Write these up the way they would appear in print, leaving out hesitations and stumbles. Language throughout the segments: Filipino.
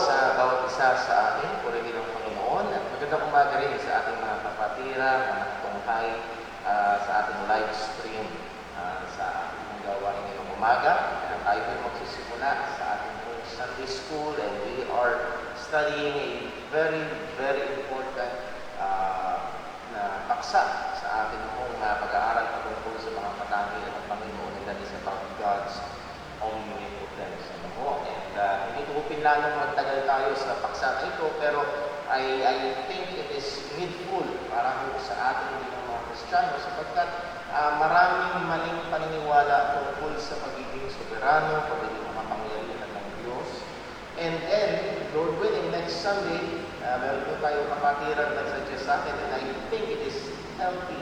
sa bawat isa sa atin, purihin ng Panginoon, at magandang umaga rin sa ating mga kapatira, mga tungkay sa ating live stream sa ating gawain ngayong umaga. Tayo ay magsisimula sa ating Sunday School, and we are studying a very, very important na paksa sa ating pag-aaral patungkol sa mga katangian ng Panginoon, and that is about God's omnipotence. And hindi ko pinlanong magtagal tayo sa paksa na ito, pero I think it is needful para sa ating mga Kristiyano, sapagkat maraming maling paniniwala tungkol sa pagiging soberano, pagiging makapangyarihan ng Diyos. And then, Lord willing, next Sunday, meron po tayo kapatiran na suggest sa akin, and I think it is healthy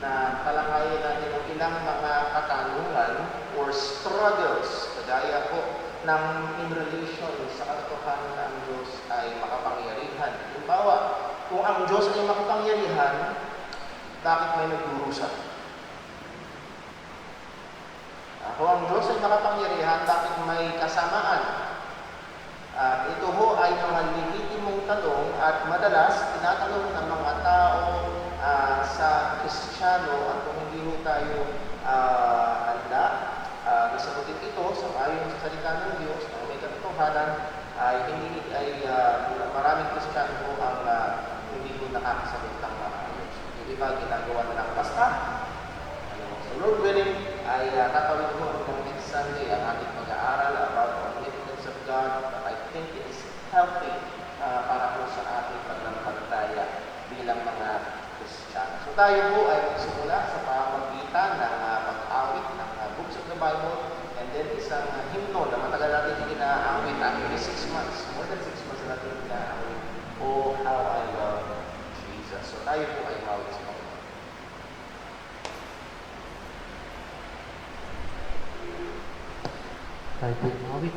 na talakayin natin ang ilang mga katanungan or struggles, kagaya po ng in relation sa katotohanan na ang Diyos ay makapangyarihan. Halimbawa, kung ang Diyos ay makapangyarihan, bakit may nagdurusa? Kung ang Diyos ay makapangyarihan, bakit may kasamaan? Ito ho ay mga lehitimong tanong at madalas tinatanong ng mga tao sa Kristiyano, at kung hindi ho tayo handa sagutin ito sa ayon sa salita ng Diyos na may katotohanan, ay maraming Kristiyano ho ang hindi ho nakakasagot ng ayos. Yung iba ginagawa na lang basta. So Lord willing, ay tatawid mo hanggang next Sunday ang ating pag-aaral about the omnipotence of God, but I think it is healthy para po sa ating paglampalataya bilang mga Kristiyano. So tayo po ay magsimula sa pamamagitan ng pag-awit ng books of the Bible, and then isang hymno na matagal natin inaawit, actually 6 months, more than 6 months na natin inaawit, Oh, How I Love Jesus. So tayo po ay mawit sa mga. Tayo po mawit.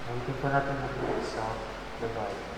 Mawitin po natin ang books of the Bible.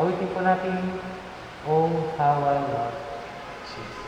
Awitin po natin, Oh, How I Love Jesus.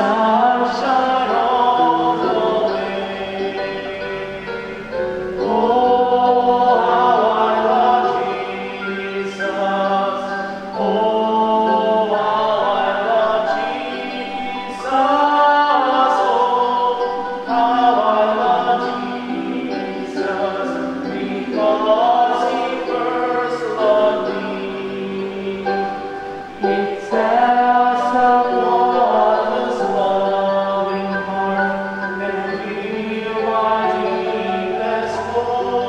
sunshine all the way. Oh, how I love Jesus. Oh, how I love Jesus. Oh, how I love Jesus. Because He first loved me. It tells someone who's loving heart and feel what He has flowing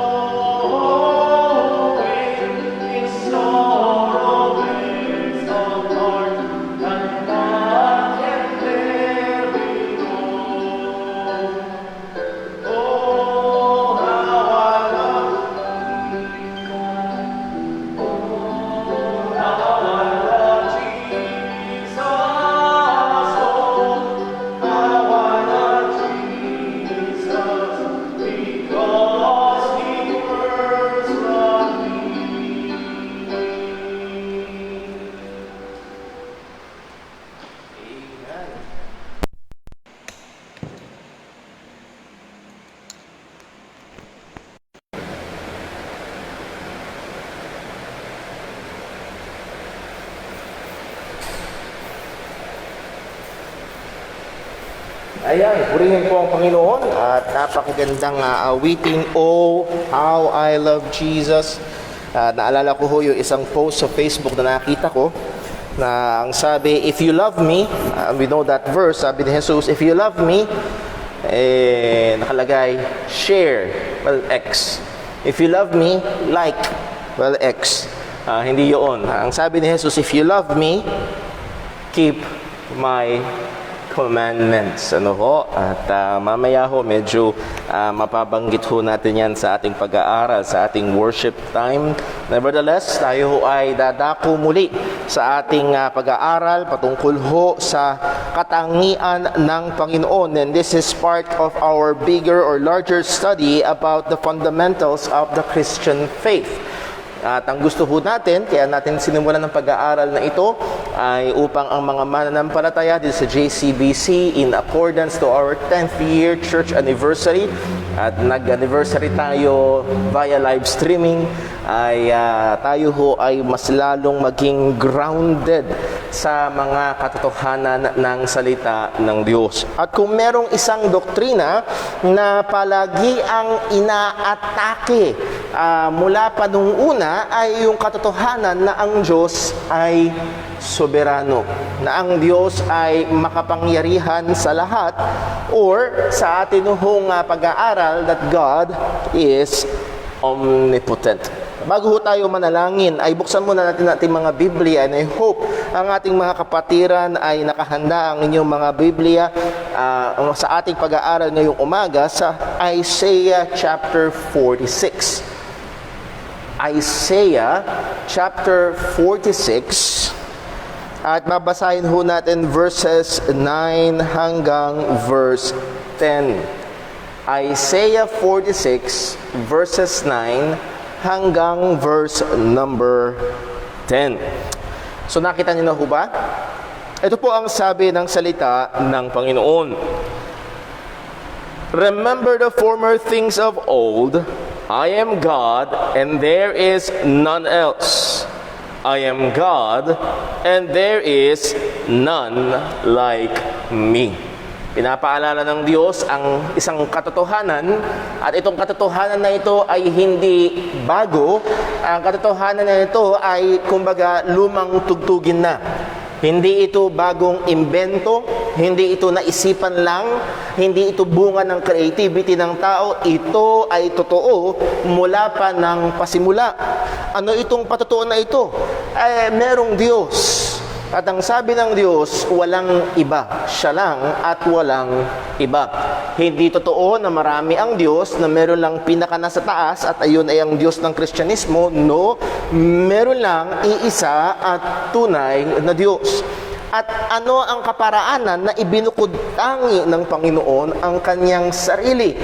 in sorrow brings apart and God can bear it all. Oh, how I love Jesus. Oh, how I love Jesus. Oh, how I love Jesus. Because He first loved me. Amen. Ayan, purihin po ang Panginoon at napakagandang awiting, Oh, How I Love Jesus. Naalala ko ho yung isang post sa Facebook na nakita ko na ang sabi, if you love me, we know that verse, sabi ni Jesus, if you love me, nakalagay, share, well, X. If you love me, like, well, X. Hindi yun. Ang sabi ni Jesus, if you love me, keep my commandments. Ano ho? At mamaya ho, medyo mapabanggit ho natin yan sa ating pag-aaral, sa ating worship time. Nevertheless, tayo ho ay dadako muli sa ating pag-aaral patungkol ho sa katangian ng Panginoon. And this is part of our bigger or larger study about the fundamentals of the Christian faith. At ang gusto ho natin, kaya natin sinimulan ng pag-aaral na ito, ay upang ang mga mananampalataya dito sa JCBC in accordance to our 10th year church anniversary, at nag-anniversary tayo via live streaming, ay tayo ho ay mas lalong maging grounded sa mga katotohanan ng salita ng Diyos. At kung merong isang doktrina na palagi ang inaatake mula pa nung una, ay yung katotohanan na ang Diyos ay soberano, na ang Diyos ay makapangyarihan sa lahat, or sa atin hong pag-aaral that God is omnipotent. Bago tayo manalangin, ay buksan muna natin ating mga Biblia, and I hope ang ating mga kapatiran ay nakahanda ang inyong mga Biblia sa ating pag-aaral ngayong umaga sa Isaiah chapter 46. Isaiah chapter 46, at babasahin ho natin verses 9 hanggang verse 10. Isaiah 46 verses 9 hanggang verse number 10. So nakita niyo na ho ba? Ito po ang sabi ng salita ng Panginoon. Remember the former things of old. I am God, and there is none else. I am God, and there is none like me. Pinapaalala ng Diyos ang isang katotohanan, at itong katotohanan na ito ay hindi bago. Ang katotohanan na ito ay kumbaga lumang tugtugin na. Hindi ito bagong imbento, hindi ito naisipan lang, hindi ito bunga ng creativity ng tao. Ito ay totoo mula pa ng pasimula. Ano itong patotoo na ito? Merong Diyos. At ang sabi ng Diyos, walang iba. Siya lang at walang iba. Hindi totoo na marami ang Diyos, na meron lang pinaka nasa taas at ayun ay ang Diyos ng Kristyanismo. No, meron lang iisa at tunay na Diyos. At ano ang kaparaanan na ibinukod tangi ng Panginoon ang kanyang sarili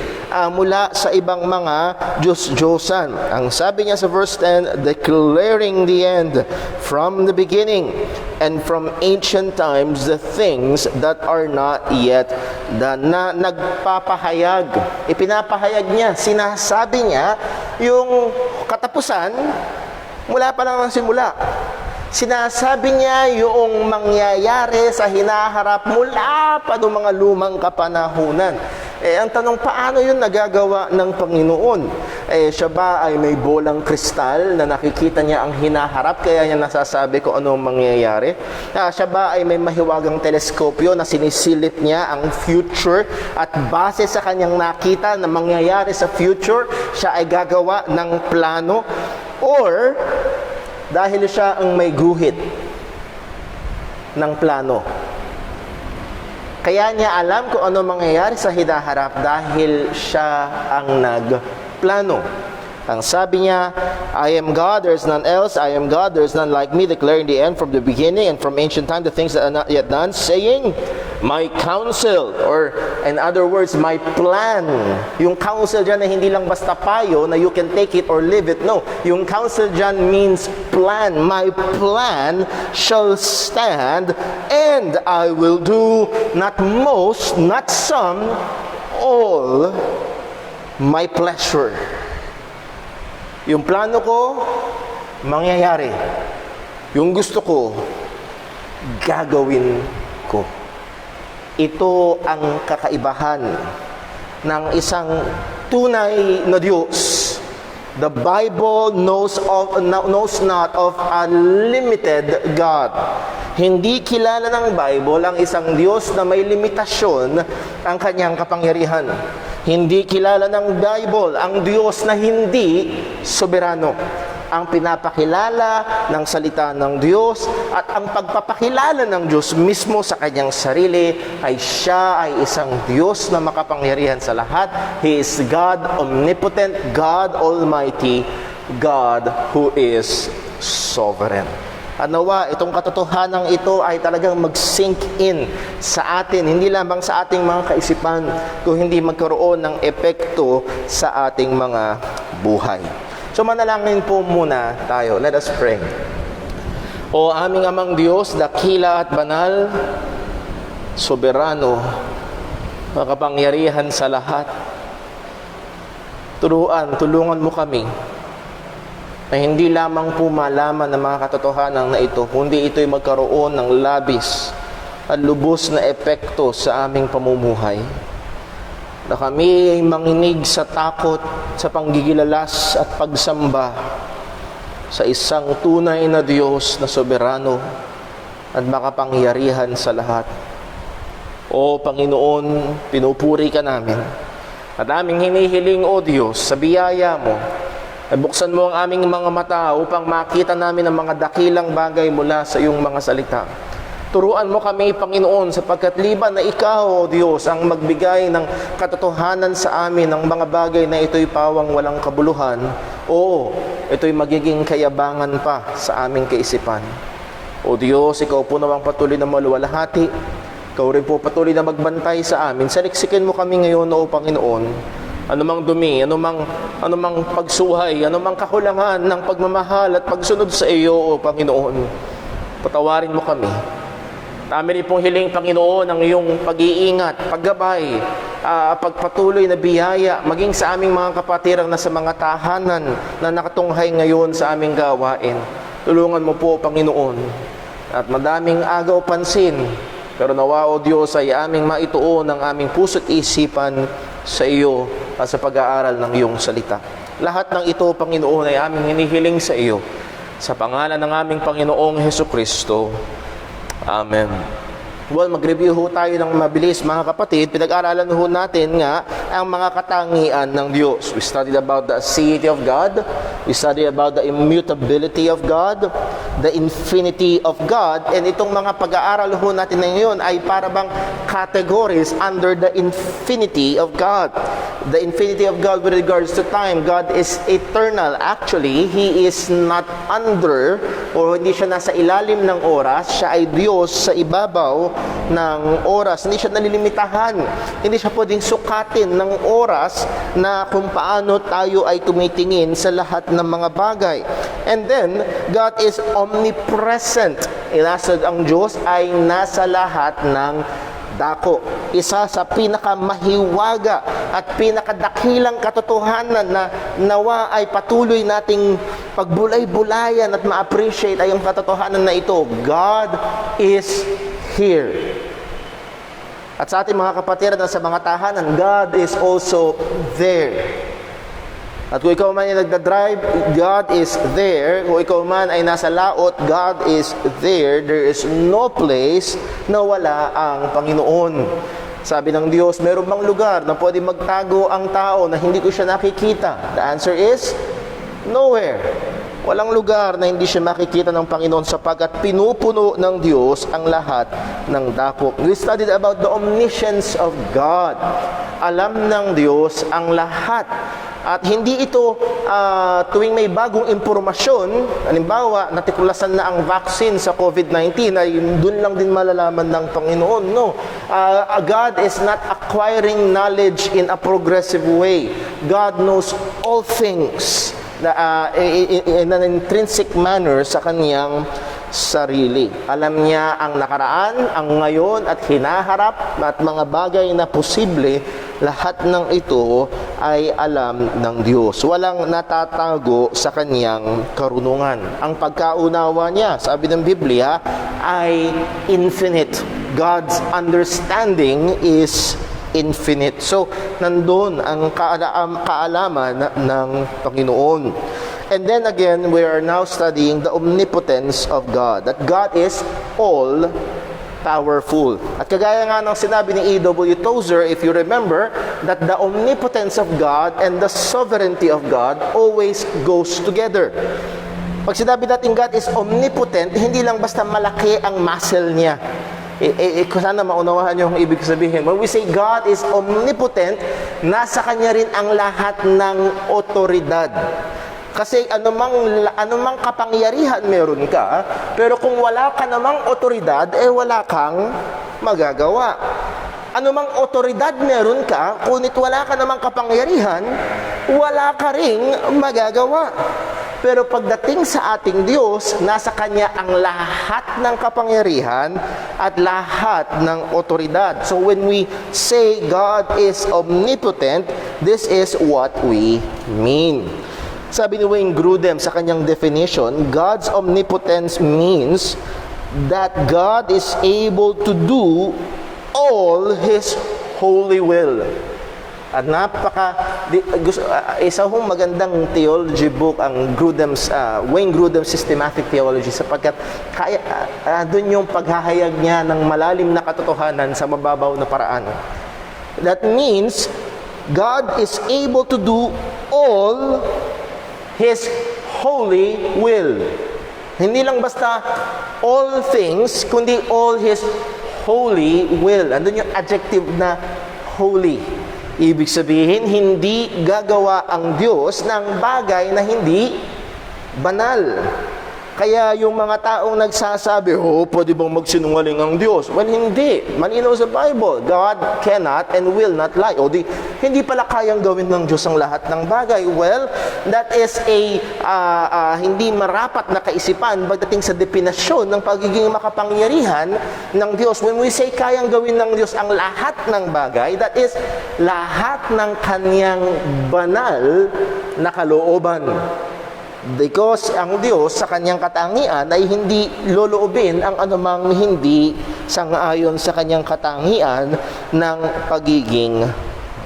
mula sa ibang mga Diyos-Diyosan. Ang sabi niya sa verse 10, declaring the end from the beginning and from ancient times the things that are not yet done. Na nagpapahayag, ipinapahayag niya, sinasabi niya yung katapusan mula pa lang ng simula. Sinasabi niya yung mangyayari sa hinaharap mula pa noong mga lumang kapanahunan. Ang tanong, paano yun nagagawa ng Panginoon? Siya ba ay may bolang kristal na nakikita niya ang hinaharap kaya niya nasasabi kung ano ang mangyayari? Siya ba ay may mahiwagang teleskopyo na sinisilip niya ang future at base sa kanyang nakita na mangyayari sa future, siya ay gagawa ng plano? Or dahil siya ang may guhit ng plano, kaya niya alam kung ano mangyayari sa hinaharap dahil siya ang nagplano. Ang sabi niya, I am God, there is none else. I am God, there is none like me, declaring the end from the beginning and from ancient time the things that are not yet done, saying, my counsel, or in other words, my plan. Yung counsel dyan na hindi lang basta payo na you can take it or leave it. No, yung counsel dyan means plan. My plan shall stand, and I will do not most, not some, all my pleasure. Yung plano ko, mangyayari. Yung gusto ko, gagawin ko. Ito ang kakaibahan ng isang tunay na Diyos. The Bible knows not of a limited God. Hindi kilala ng Bible ang isang Diyos na may limitasyon ang kanyang kapangyarihan. Hindi kilala ng Bible ang Diyos na hindi soberano. Ang pinapakilala ng salita ng Diyos at ang pagpapakilala ng Diyos mismo sa kanyang sarili ay siya ay isang Diyos na makapangyarihan sa lahat. He is God omnipotent, God Almighty, God who is sovereign. At nawa, itong katotohanan ito ay talagang mag-sink in sa atin, hindi lamang sa ating mga kaisipan, kung hindi magkaroon ng epekto sa ating mga buhay. So manalangin po muna tayo. Let us pray. O aming amang Diyos, dakila at banal, soberano, makapangyarihan sa lahat, tulungan mo kami na hindi lamang po malaman ng mga katotohanan na ito, kundi ito'y magkaroon ng labis at lubos na epekto sa aming pamumuhay. Na kami ay manginig sa takot, sa panggigilalas at pagsamba sa isang tunay na Diyos na soberano at makapangyarihan sa lahat. O Panginoon, pinupuri ka namin at aming hinihiling, O Diyos, sa biyaya mo, buksan mo ang aming mga mata upang makita namin ang mga dakilang bagay mula sa iyong mga salita. Turuan mo kami, Panginoon, sapagkat liban na ikaw, O Diyos, ang magbigay ng katotohanan sa amin ng mga bagay na ito'y pawang walang kabuluhan, oo, ito'y magiging kayabangan pa sa aming kaisipan. O Diyos, ikaw po nawang patuloy na maluwalhati. Ikaw rin po patuloy na magbantay sa amin. Saliksikin mo kami ngayon, O Panginoon. Anumang dumi, anumang pagsuhay, anumang kakulangan ng pagmamahal at pagsunod sa iyo, O Panginoon. Patawarin mo kami. Namin rin pong hiling, Panginoon, ang iyong pag-iingat, paggabay, pagpatuloy na biyaya, maging sa aming mga kapatirang nasa mga tahanan na nakatunghay ngayon sa aming gawain. Tulungan mo po, Panginoon. At madaming agaw pansin, pero nawa, O Diyos, ay aming maituon ang aming puso't isipan sa iyo at sa pag-aaral ng iyong salita. Lahat ng ito, Panginoon, ay aming hinihiling sa iyo. Sa pangalan ng aming Panginoong Hesukristo. Amen. Well, mag-review ho tayo ng mabilis, mga kapatid. Pinag-aralan ho natin nga ang mga katangian ng Diyos. We studied about the aseity of God. We studied about the immutability of God, the infinity of God. And itong mga pag-aaral ho natin na ngayon ay para bang categories under the infinity of God. the infinity of God with regards to time. God is eternal. Actually, He is not under o hindi siya nasa ilalim ng oras. Siya ay Diyos sa ibabaw ng oras. Hindi siya nalilimitahan. Hindi siya pwedeng sukatin ng oras na kung paano tayo ay tumitingin sa lahat ng mga bagay. And then, God is omnipresent. Inasad ang Diyos ay nasa lahat ng dako. Isa sa pinakamahiwaga at pinakadakilang katotohanan na nawa ay patuloy nating pagbulay-bulayan at ma-appreciate ay ang katotohanan na ito. God is here. At sa ating mga kapatiran na sa mga tahanan, God is also there. At kung ikaw man ay nagdadrive, God is there. Kung ikaw man ay nasa laot, God is there. There is no place na wala ang Panginoon. Sabi ng Diyos, meron bang lugar na pwede magtago ang tao na hindi ko siya nakikita? The answer is, nowhere. Walang lugar na hindi siya makikita ng Panginoon sapagkat pinupuno ng Diyos ang lahat ng dako. We studied about the omniscience of God. Alam ng Diyos ang lahat. At hindi ito tuwing may bagong impormasyon, halimbawa, natikullasan na ang vaccine sa COVID-19, ay dun lang din malalaman ng Panginoon. No. God is not acquiring knowledge in a progressive way. God knows all things in an intrinsic manner sa Kanyang sarili. Alam niya ang nakaraan, ang ngayon at hinaharap at mga bagay na posible. Lahat ng ito ay alam ng Diyos. Walang natatago sa Kanyang karunungan. Ang pagkaunawa niya, sabi ng Biblia, ay infinite. God's understanding is infinite. So, nandun ang kaalaman ng Panginoon. And then again, we are now studying the omnipotence of God. That God is all powerful. At kagaya nga ng sinabi ni E.W. Tozer, if you remember, that the omnipotence of God and the sovereignty of God always goes together. Pag sinabi natin God is omnipotent, hindi lang basta malaki ang muscle niya. Sana maunawahan niyo ang ibig sabihin. When we say God is omnipotent, nasa Kanya rin ang lahat ng otoridad. Kasi anumang kapangyarihan meron ka, pero kung wala ka namang otoridad, wala kang magagawa. Anumang otoridad meron ka, kunit wala ka namang kapangyarihan, wala ka ring magagawa. Pero pagdating sa ating Diyos, nasa Kanya ang lahat ng kapangyarihan at lahat ng otoridad. So when we say God is omnipotent, this is what we mean. Sabi ni Wayne Grudem sa kanyang definition, God's omnipotence means that God is able to do all His holy will. At isa hong magandang theology book ang Wayne Grudem's Systematic Theology sapagkat doon yung paghahayag niya ng malalim na katotohanan sa mababaw na paraan. That means God is able to do all His holy will. Hindi lang basta all things, kundi all His holy will. Andun yung adjective na holy. Ibig sabihin, hindi gagawa ang Diyos ng bagay na hindi banal. Kaya yung mga taong nagsasabi, pwede bang magsinungaling ang Diyos? Well, hindi. Malinaw sa Bible, God cannot and will not lie. Hindi pala kayang gawin ng Diyos ang lahat ng bagay. Well, that is hindi marapat na kaisipan pagdating sa definasyon ng pagiging makapangyarihan ng Diyos. When we say kayang gawin ng Diyos ang lahat ng bagay, that is lahat ng Kanyang banal na kalooban. Because ang Diyos sa Kanyang katangian ay hindi loloobin ang anumang hindi sang-ayon sa Kanyang katangian ng pagiging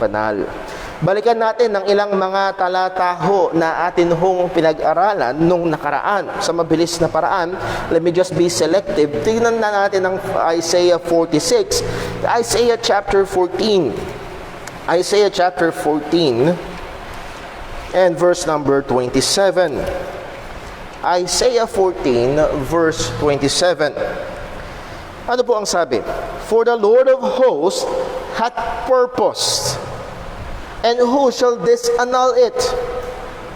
banal. Balikan natin ang ilang mga talataho na atin hong pinag-aralan nung nakaraan sa mabilis na paraan. Let me just be selective. Tingnan na natin ang Isaiah 46. Isaiah chapter 14. Isaiah chapter 14. And verse number 27. Isaiah 14, verse 27. Ano po ang sabi? For the Lord of hosts hath purposed. And who shall disannul it?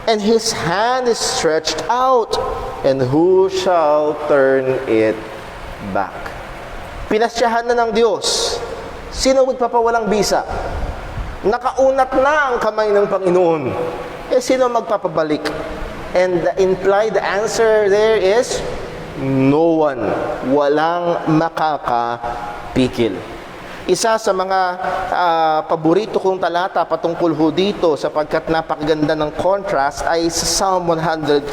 And his hand is stretched out, and who shall turn it back? Pinasyahan na ng Diyos. Sino magpapawalang bisa? Nakaunat na ang kamay ng Panginoon. Sino magpapabalik? And the implied answer there is, no one. Walang makakapikil. Isa sa mga paborito kong talata patungkol ho dito sapagkat napakaganda ng contrast ay sa Psalm 115.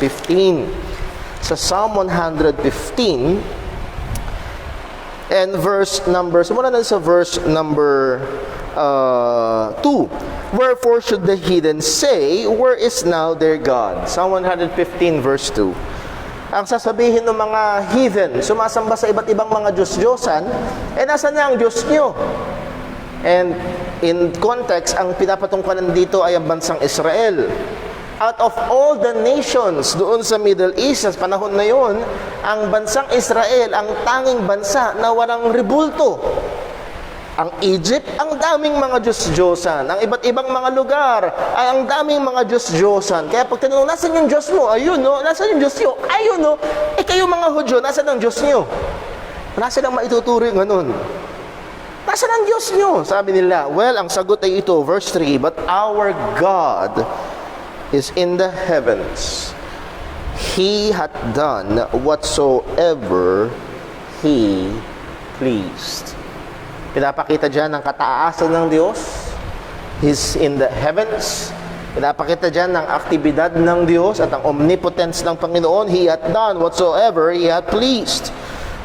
Sa Psalm 115 and simula na sa verse number 2. Wherefore should the heathen say, where is now their God? Psalm 115 verse 2. Ang sasabihin ng mga heathen, sumasamba sa iba't ibang mga Diyos-Diyosan, nasaan na ang Diyos nyo? And in context, ang pinapatungkalan dito ay ang bansang Israel. Out of all the nations doon sa Middle East, sa panahon na yon, ang bansang Israel, ang tanging bansa na walang rebulto. Ang Egypt, ang daming mga Diyos-Diyosan. Ang iba't ibang mga lugar, ay ang daming mga Diyos-Diyosan. Kaya pag tinanong, nasan yung Diyos mo? Ayun, no? Nasan yung Diyos nyo? Ayun, no? Kayo mga Hudyo, nasan ang Diyos nyo? Nasan ang maituturo yung ganun? Nasan ang Diyos nyo? Sabi nila, well, ang sagot ay ito, verse 3, but our God is in the heavens. He hath done whatsoever He pleased. Pinapakita dyan ang kataasan ng Diyos. He's in the heavens. Pinapakita dyan ang aktibidad ng Diyos at ang omnipotence ng Panginoon. He hath done whatsoever He hath pleased.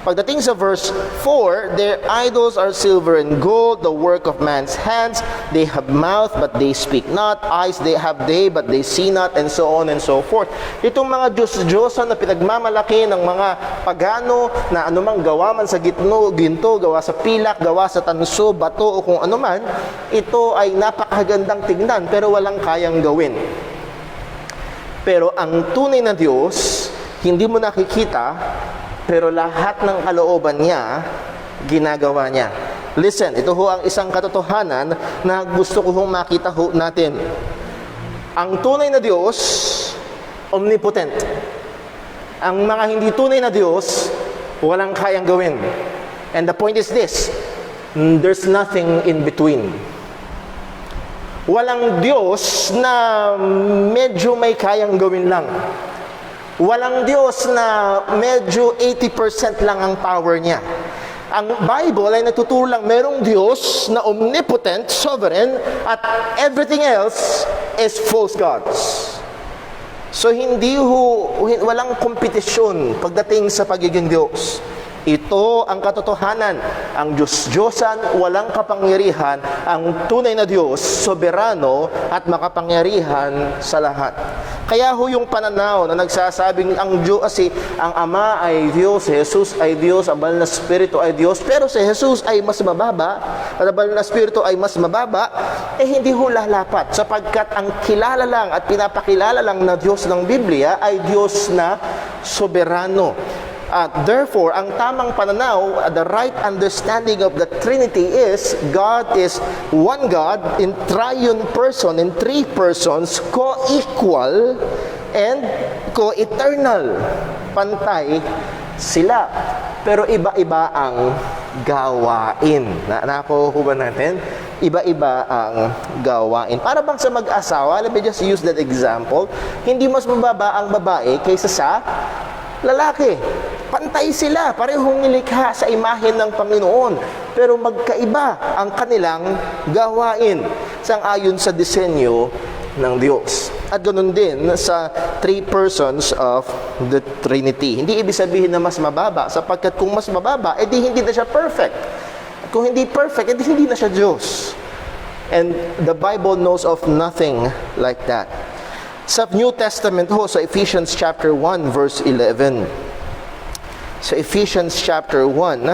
Pagdating sa verse 4, their idols are silver and gold, the work of man's hands. They have mouth, but they speak not. Eyes they have but they see not, and so on and so forth. Itong mga Diyos-Diyosan na pinagmamalaki ng mga pagano na anumang gawa man sa ginto, gawa sa pilak, gawa sa tanso, bato, o kung anuman, ito ay napakagandang tignan, pero walang kayang gawin. Pero ang tunay na Diyos, hindi mo nakikita, pero lahat ng kalooban niya, ginagawa niya. Listen, ito ho ang isang katotohanan na gusto ko hong makita ho natin. Ang tunay na Diyos, omnipotent. Ang mga hindi tunay na Diyos, walang kayang gawin. And the point is this, there's nothing in between. Walang Diyos na medyo may kayang gawin lang. Walang Diyos na medyo 80% lang ang power niya. Ang Bible ay nagtuturo lang merong Diyos na omnipotent, sovereign, at everything else is false gods. So walang kompetisyon pagdating sa pagiging Diyos. Ito ang katotohanan. Ang Diyos-Diyosan, walang kapangyarihan. Ang tunay na Diyos, soberano at makapangyarihan sa lahat. Kaya ho yung pananaw na nagsasabing ang Ama ay Diyos, si Jesus ay Diyos, ang Banal na Espiritu ay Diyos, pero si Jesus ay mas mababa, at ang Banal na Espiritu ay mas mababa, hindi ho lalapat. Sapagkat ang kilala lang at pinapakilala lang na Diyos ng Biblia ay Diyos na soberano. Therefore, ang tamang pananaw, the right understanding of the Trinity is God is one God in triune person, in three persons, co-equal and co-eternal. Pantay sila. Pero iba-iba ang gawain. Nakuha ba natin? Iba-iba ang gawain. Para bang sa mag-asawa, let me just use that example, hindi mas mababa ang babae kaysa sa lalaki. Pantay sila, parehong nilikha sa imahe ng Panginoon. Pero magkaiba ang kanilang gawain sang-ayon sa disenyo ng Diyos. At ganoon din sa three persons of the Trinity. Hindi ibig sabihin na mas mababa, sapagkat kung mas mababa, edi hindi na siya perfect. At kung hindi perfect, edi hindi na siya Diyos. And the Bible knows of nothing like that. Sa New Testament ho, sa Ephesians chapter 1, verse 11. Sa Ephesians chapter 1,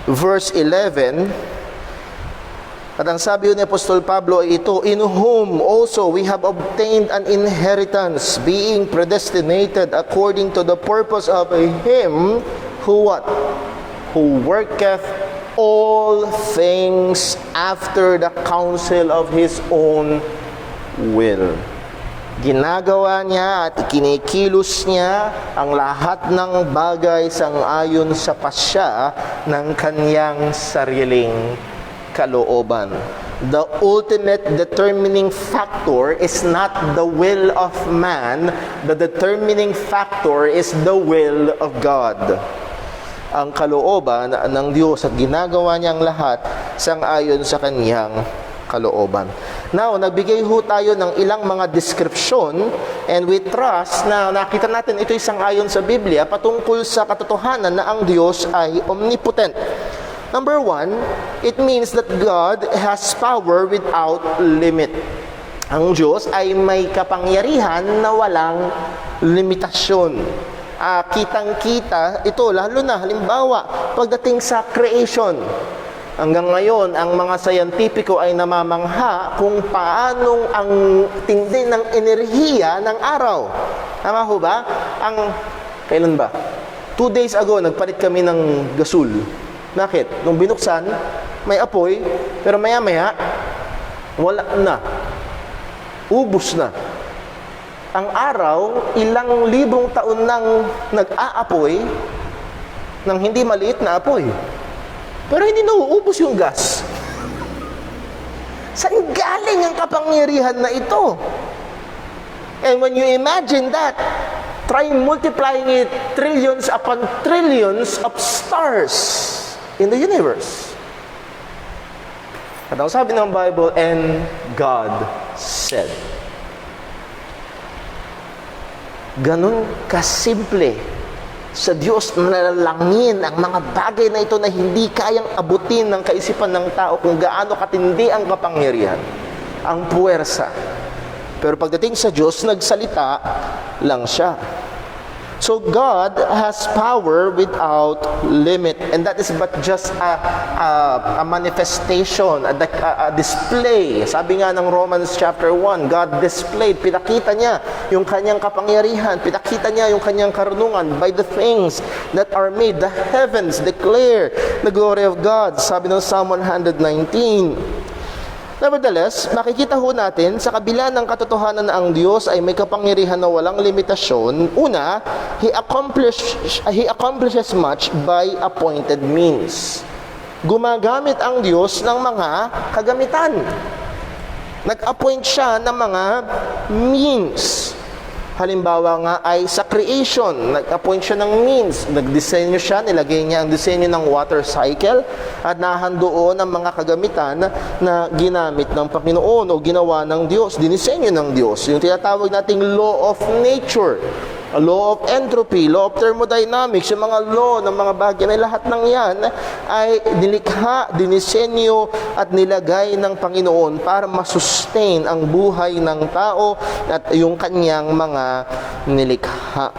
verse 11, at ang sabi ni Apostol Pablo ay ito, in whom also we have obtained an inheritance, being predestinated according to the purpose of Him who what? Who worketh all things after the counsel of His own will. Ginagawa niya at kinikilos niya ang lahat ng bagay sang-ayon sa pasya ng Kanyang sariling kalooban. The ultimate determining factor is not the will of man. The determining factor is the will of God. Ang kalooban ng Diyos at ginagawa niya ang lahat sang-ayon sa Kanyang kalooban. Now, nagbigay ho tayo ng ilang mga description and we trust na nakita natin ito'y sang-ayon sa Biblia patungkol sa katotohanan na ang Diyos ay omnipotent. Number one, it means that God has power without limit. Ang Diyos ay may kapangyarihan na walang limitasyon. Kitang-kita ito, lalo na halimbawa pagdating sa creation. Hanggang ngayon, ang mga scientifico ay namamangha kung paanong ang tindi ng enerhiya ng araw. Tama ho ba? Kailan ba? 2 days ago, nagpalit kami ng gasol. Bakit? Nung binuksan, may apoy, pero maya-maya, wala na. Ubus na. Ang araw, ilang libong taon nang nag-aapoy ng hindi maliit na apoy. Pero hindi nauubos yung gas. Saan galing ang kapangyarihan na ito? And when you imagine that, try multiplying it trillions upon trillions of stars in the universe. At ang sabi ng Bible, and God said. Ganun kasimple sa Diyos nalalangin ang mga bagay na ito na hindi kayang abutin ng kaisipan ng tao kung gaano katindi ang kapangyarihan, ang puwersa. Pero pagdating sa Diyos, nagsalita lang siya. So God has power without limit, and that is but just a manifestation, a display. Sabi nga ng Romans chapter 1, God displayed, pinakita niya yung kanyang kapangyarihan, pinakita niya yung kanyang karunungan by the things that are made. The heavens declare the glory of God. Sabi ng Psalm 119. Nevertheless, makikita ho natin sa kabila ng katotohanan na ang Diyos ay may kapangyarihan na walang limitasyon. Una, He accomplishes much by appointed means. Gumagamit ang Diyos ng mga kagamitan. Nag-appoint siya ng mga means. Halimbawa nga ay sa creation, nag-appoint siya ng means. Nagdisenyo siya, nilagay niya ang disenyo ng water cycle at nahandoon ang mga kagamitan na ginamit ng Panginoon o ginawa ng Diyos, dinisenyo ng Diyos. Yung tinatawag nating law of nature, law of entropy, law of thermodynamics, yung mga law ng mga bagay na lahat ng yan ay nilikha, dinisenyo at nilagay ng Panginoon para masustain ang buhay ng tao at yung kanyang mga nilikha.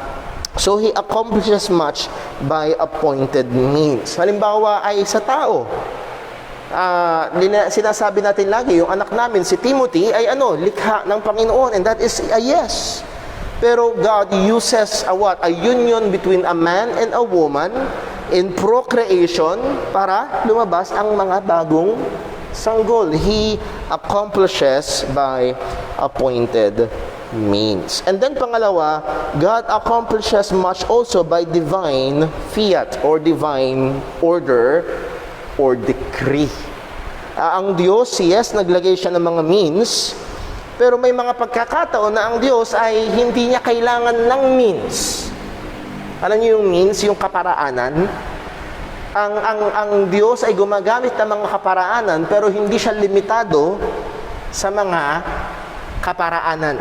So He accomplishes much by appointed means. Halimbawa ay sa tao. Sinasabi natin lagi, yung anak namin si Timothy ay likha ng Panginoon, and that is a yes. Pero God uses a union between a man and a woman in procreation para lumabas ang mga bagong sanggol. He accomplishes by appointed means. And then pangalawa, God accomplishes much also by divine fiat or divine order or decree. Ang Diyos, yes, naglagay siya ng mga means, pero may mga pagkakataon na ang Diyos ay hindi niya kailangan ng means. Alam niyo yung means, yung kaparaanan? Ang Diyos ay gumagamit ng mga kaparaanan, pero hindi siya limitado sa mga kaparaanan.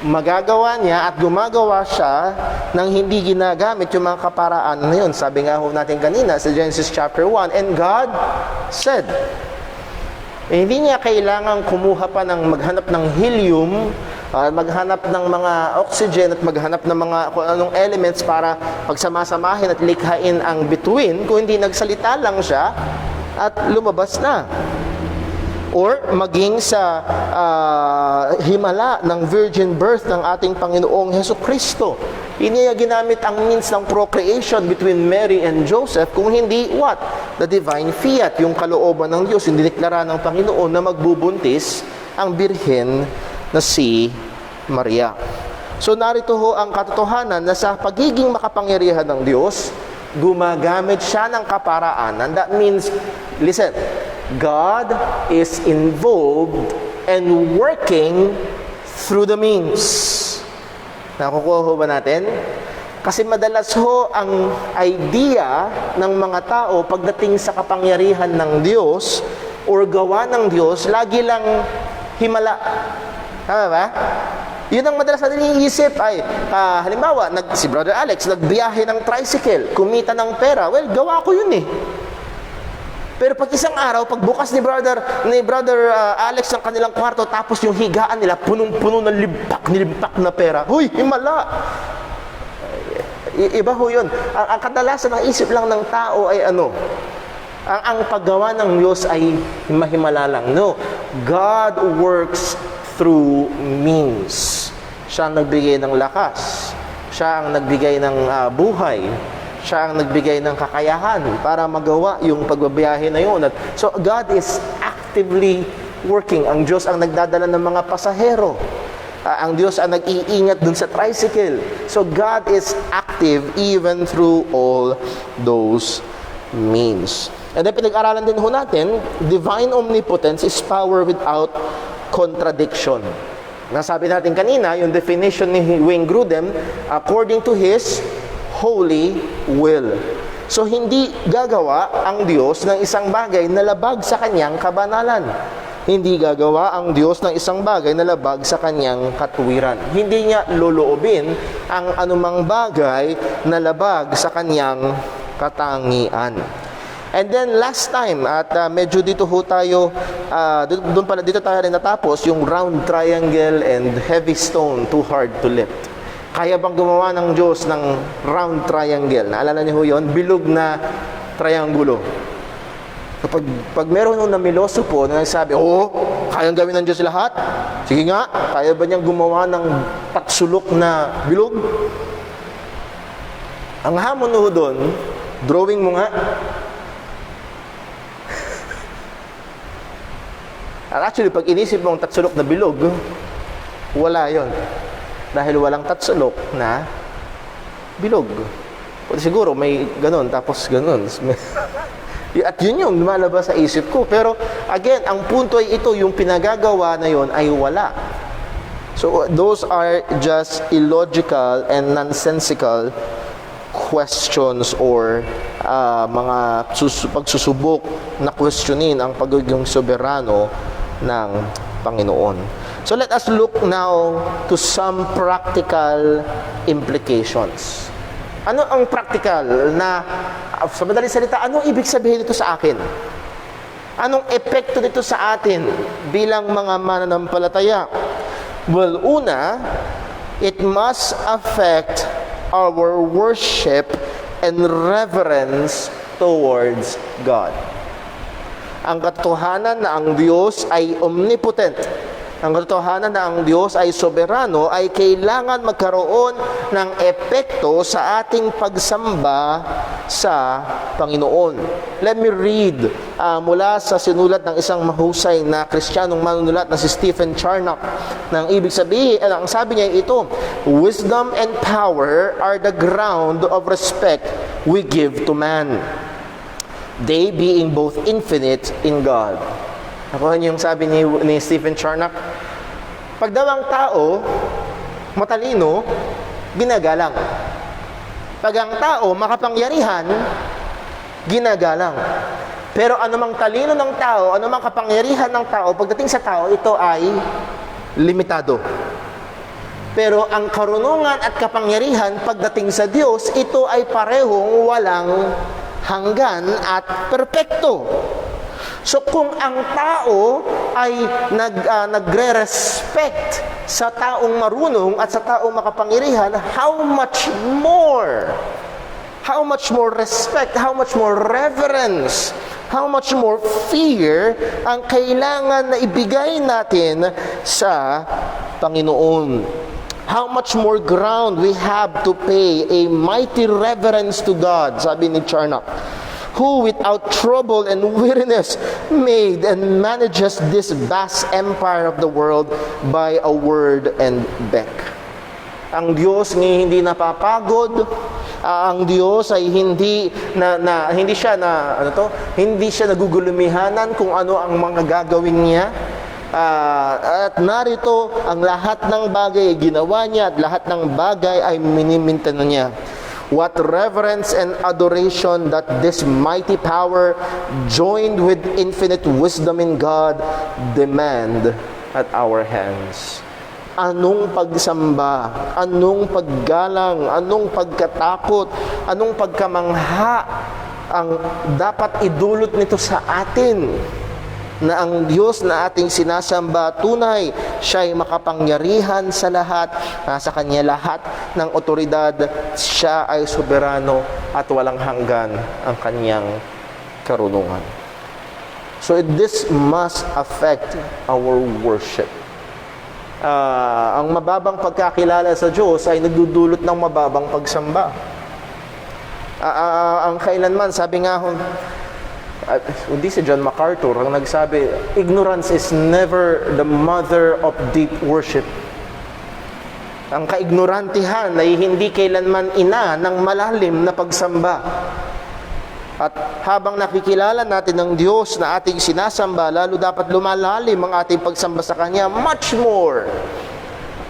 Magagawa niya at gumagawa siya nang hindi ginagamit yung mga kaparaanan na yun. Sabi nga ho natin kanina sa Genesis chapter 1, and God said. Hindi niya kailangan kumuha pa ng maghanap ng helium, maghanap ng mga oxygen at maghanap ng mga kung anong elements para pagsamasamahin at likhain ang bituin, kung hindi nagsalita lang siya at lumabas na. Or maging sa himala ng virgin birth ng ating Panginoong Hesukristo. Hindi niya ginamit ang means ng procreation between Mary and Joseph, kung hindi, what? The divine fiat, yung kalooban ng Diyos, yung diniklara ng Panginoon na magbubuntis ang birhen na si Maria. So narito ho ang katotohanan na sa pagiging makapangyarihan ng Diyos, gumagamit siya ng kaparaanan. That means, listen, God is involved and working through the means. Nakukuha ho ba natin? Kasi madalas ho ang idea ng mga tao pagdating sa kapangyarihan ng Diyos or gawa ng Diyos, lagi lang himala. Tama ba? Yun ang madalas natin iniisip ay, halimbawa, si Brother Alex, nagbiyahe ng tricycle, kumita ng pera. Well, gawa ko yun eh. Pero pag isang araw, pagbukas ni Brother Alex ng kanilang kwarto, tapos yung higaan nila, punong-puno ng limpak na pera. Huy, himala! Iba ho yun. Ang kadalasan ng isip lang ng tao ay ano? Ang paggawa ng Diyos ay mahimala lang. No. God works through means. Siya ang nagbigay ng lakas. Siya ang nagbigay ng buhay. Siya ang nagbigay ng kakayahan para magawa yung pagbabiyahe na yun. So, God is actively working. Ang Diyos ang nagdadala ng mga pasahero. Ang Diyos ang nag-iingat dun sa tricycle. So, God is active even through all those means. And then, pinag-aralan din ho natin, divine omnipotence is power without contradiction. Nasabi natin kanina, yung definition ni Wayne Grudem, according to His holy will. So, hindi gagawa ang Diyos ng isang bagay na labag sa kanyang kabanalan. Hindi gagawa ang Diyos ng isang bagay na labag sa kanyang katuwiran. Hindi niya loloobin ang anumang bagay na labag sa kanyang katangian. And then last time, at medyo dito ho tayo, dito tayo rin natapos, yung round triangle and heavy stone, too hard to lift. Kaya bang gumawa ng Diyos ng round triangle? Naalala niyo ho yun? Bilog na triangulo. So, pag meron nung namiloso po na nagsabi, kayang gawin ng Diyos lahat? Sige nga, kaya ba niyang gumawa ng patsulok na bilog? Ang hamon ho doon, drawing mo nga. Actually, pag inisip mo ang tatsulok na bilog, wala yon. Dahil walang tatsulok na bilog. O siguro may ganun, tapos ganun. At yun yung lumalabas sa isip ko. Pero again, ang punto ay ito, yung pinagagawa na yon ay wala. So those are just illogical and nonsensical questions or mga pagsusubok na questionin ang pagiging soberano ng Panginoon. So let us look now to some practical implications. Ano ang practical na, sa madaling salita, anong ibig sabihin nito sa akin? Anong epekto nito sa atin bilang mga mananampalataya? Well, una, it must affect our worship and reverence towards God. Ang katotohanan na ang Diyos ay omnipotent, ang katotohanan na ang Diyos ay soberano, ay kailangan magkaroon ng epekto sa ating pagsamba sa Panginoon. Let me read mula sa sinulat ng isang mahusay na Kristiyanong manunulat na si Stephen Charnock. Nang ibig sabihin, ang sabi niya ito, wisdom and power are the ground of respect we give to man, they being both infinite in God. Nakuha niyo yung sabi ni Stephen Charnock? Pag daw ang tao matalino, ginagalang. Pag ang tao makapangyarihan, ginagalang. Pero anumang talino ng tao, anumang kapangyarihan ng tao, pagdating sa tao, ito ay limitado. Pero ang karunungan at kapangyarihan pagdating sa Diyos, ito ay parehong walang hanggan at perpekto. So kung ang tao ay nagre-respect sa taong marunong at sa taong makapangyarihan, how much more respect, how much more reverence, how much more fear ang kailangan na ibigay natin sa Panginoon. How much more ground we have to pay a mighty reverence to God, sabi ni Charnock, who without trouble and weariness made and manages this vast empire of the world by a word and beck. Ang Diyos ng hindi napapagod, ang Diyos ay hindi siya nagugulumihanan kung ano ang mga gagawin niya. At narito ang lahat ng bagay ay ginawa niya at lahat ng bagay ay minimintan niya. What reverence and adoration that this mighty power joined with infinite wisdom in God demand at our hands. Anong pagsamba, anong paggalang, anong pagkatakot, anong pagkamangha ang dapat idulot nito sa atin, na ang Diyos na ating sinasamba tunay, siya ay makapangyarihan sa lahat, nasa Kanya lahat ng otoridad, siya ay soberano at walang hanggan ang Kanyang karunungan. So this must affect our worship. Ang mababang pagkakilala sa Diyos ay nagdudulot ng mababang pagsamba. Ang kailanman, sabi nga hindi si John MacArthur ang nagsabi, ignorance is never the mother of deep worship. Ang kaignorantihan ay hindi kailanman ina ng malalim na pagsamba. At habang nakikilala natin ng Diyos na ating sinasamba, lalo dapat lumalalim ang ating pagsamba sa Kanya much more